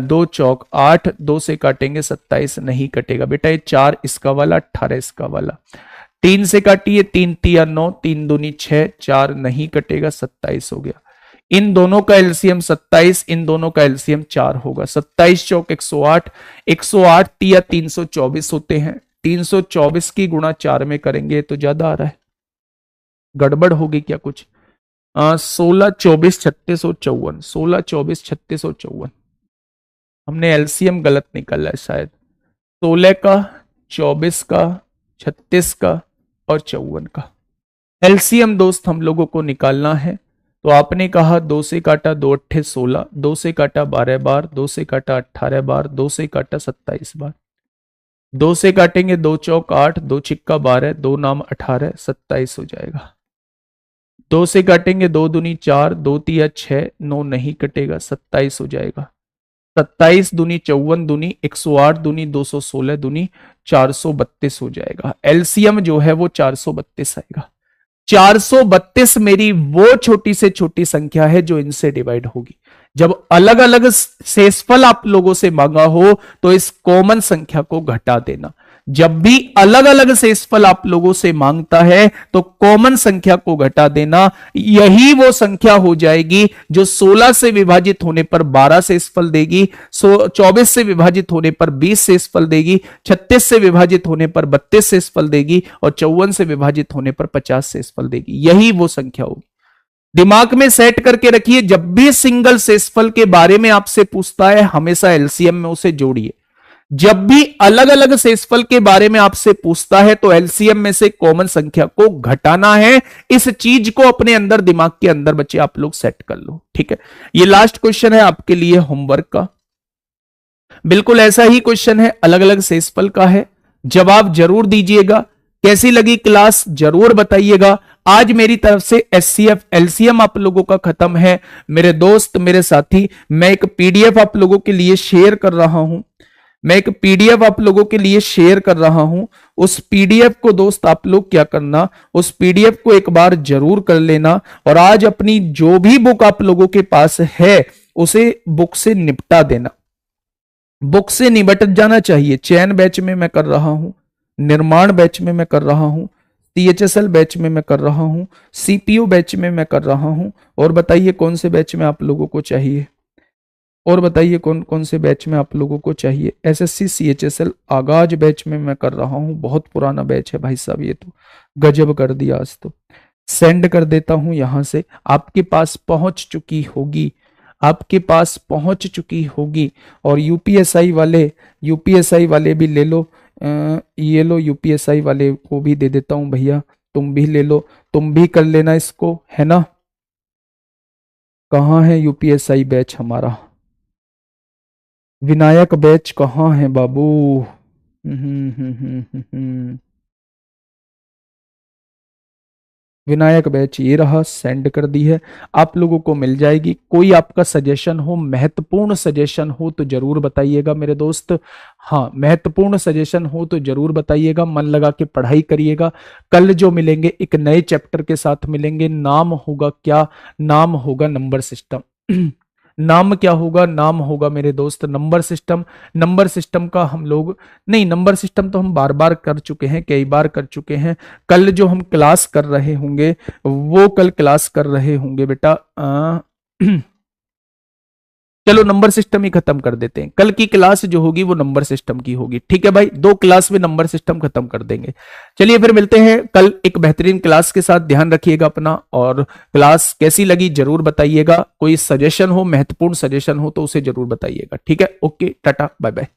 A: 2 चौक 8, 2 से काटेंगे 27 नहीं कटेगा बेटा, ये 4 इसका वाला, 18 इसका वाला। 3 से काटिए, 3 तिया 9, 3 दूनी 6, 4 नहीं कटेगा, 27 हो गया। इन दोनों का एलसीएम 27, इन दोनों का एलसीएम 4 होगा। 27 चौक 108, 108 तिया 324 होते हैं। 324 की गुणा 4 में करेंगे तो ज्यादा आ रहा है, गड़बड़ होगी क्या कुछ? 16, 24, 36 और 54, 16, 24, 36 और 54। हमने एलसीएम गलत निकाला है शायद। 16 का, 24 का, 36 का और 54 का एलसीएम दोस्त हम लोगों को निकालना है। तो आपने कहा 2 से काटा 2 अट्ठे 16, 2 से काटा 12 बार, 2 से काटा 18 बार, 2 से काटा 27 बार। 2 से काटेंगे 2 चौक 8, 2 चिक्का 12, 2 नाम 18, 27 हो जाएगा। 2 से काटेंगे 2 दूनी 4, 2 तिया 6, 9 नहीं कटेगा, 27 हो जाएगा। 27 दूनी 54 दूनी 108 दूनी 216 दूनी 432 हो जाएगा। एलसीएम जो है वो 432 आएगा। 432 मेरी वो छोटी से छोटी संख्या है जो इनसे डिवाइड होगी। जब अलग अलग शेषफल आप लोगों से मांगा हो तो इस कॉमन संख्या को घटा देना। जब भी अलग अलग शेषफल आप लोगों से मांगता है तो कॉमन संख्या को घटा देना, यही वो संख्या हो जाएगी जो 16 से विभाजित होने पर 12 शेषफल देगी, 24 से विभाजित होने पर 20 शेषफल देगी, 36 से विभाजित होने पर 32 शेषफल देगी और 54 से विभाजित होने पर 50 शेषफल देगी। यही वो संख्या होगी। दिमाग में सेट करके रखिए, जब भी सिंगल शेषफल के बारे में आपसे पूछता है हमेशा एलसीएम में उसे जोड़िए। जब भी अलग अलग शेषफल के बारे में आपसे पूछता है तो एलसीएम में से कॉमन संख्या को घटाना है। इस चीज को अपने अंदर, दिमाग के अंदर बच्चे आप लोग सेट कर लो, ठीक है। ये लास्ट क्वेश्चन है आपके लिए होमवर्क का, बिल्कुल ऐसा ही क्वेश्चन है, अलग अलग शेषफल का है। जवाब जरूर दीजिएगा। कैसी लगी क्लास जरूर बताइएगा। आज मेरी तरफ से एचसीएफ एलसीएम आप लोगों का खत्म है मेरे दोस्त, मेरे साथी। मैं एक पीडीएफ आप लोगों के लिए शेयर कर रहा हूं, उस पीडीएफ को दोस्त आप लोग क्या करना, उस पीडीएफ को एक बार जरूर कर लेना और आज अपनी जो भी बुक आप लोगों के पास है उसे बुक से निपटा देना। बुक से निपट जाना चाहिए। चयन बैच में मैं कर रहा हूं, निर्माण बैच में मैं कर रहा हूं, सीएचएसएल बैच में मैं कर रहा हूं, सीपीयू बैच में मैं कर रहा हूं। और बताइए कौन से बैच में आप लोगों को चाहिए, और बताइए कौन कौन से बैच में आप लोगों को चाहिए। एसएससी सीएचएसएल आगाज बैच में मैं कर रहा हूं, बहुत पुराना बैच है भाई साहब, ये तो गजब कर दिया आज तो। सेंड कर देता हूं यहां से, आपके पास पहुंच चुकी होगी, आपके पास पहुंच चुकी होगी। और यूपीएसआई वाले भी ले लो, ये लो, यूपीएसआई वाले को भी दे देता हूं भैया, तुम भी ले लो, तुम भी कर लेना इसको, है ना। कहाँ है यूपीएसआई बैच हमारा, विनायक बैच कहाँ है बाबू। विनायक बैच ये रहा, सेंड कर दी है, आप लोगों को मिल जाएगी। कोई आपका सजेशन हो, महत्वपूर्ण सजेशन हो तो जरूर बताइएगा मेरे दोस्त। हाँ, महत्वपूर्ण सजेशन हो तो जरूर बताइएगा, मन लगा के पढ़ाई करिएगा। कल जो मिलेंगे एक नए चैप्टर के साथ मिलेंगे। नाम होगा क्या? नाम होगा नंबर सिस्टम। नाम क्या होगा? नाम होगा मेरे दोस्त नंबर सिस्टम। नंबर सिस्टम का हम लोग, नहीं, नंबर सिस्टम तो हम बार बार कर चुके हैं, कई बार कर चुके हैं। कल जो हम क्लास कर रहे होंगे, वो कल क्लास कर रहे होंगे बेटा चलो नंबर सिस्टम ही खत्म कर देते हैं। कल की क्लास जो होगी वो नंबर सिस्टम की होगी। ठीक है भाई, 2 क्लास में नंबर सिस्टम खत्म कर देंगे। चलिए फिर मिलते हैं कल एक बेहतरीन क्लास के साथ। ध्यान रखिएगा अपना, और क्लास कैसी लगी जरूर बताइएगा। कोई सजेशन हो, महत्वपूर्ण सजेशन हो तो उसे जरूर बताइएगा। ठीक है, ओके, टाटा, बाय बाय।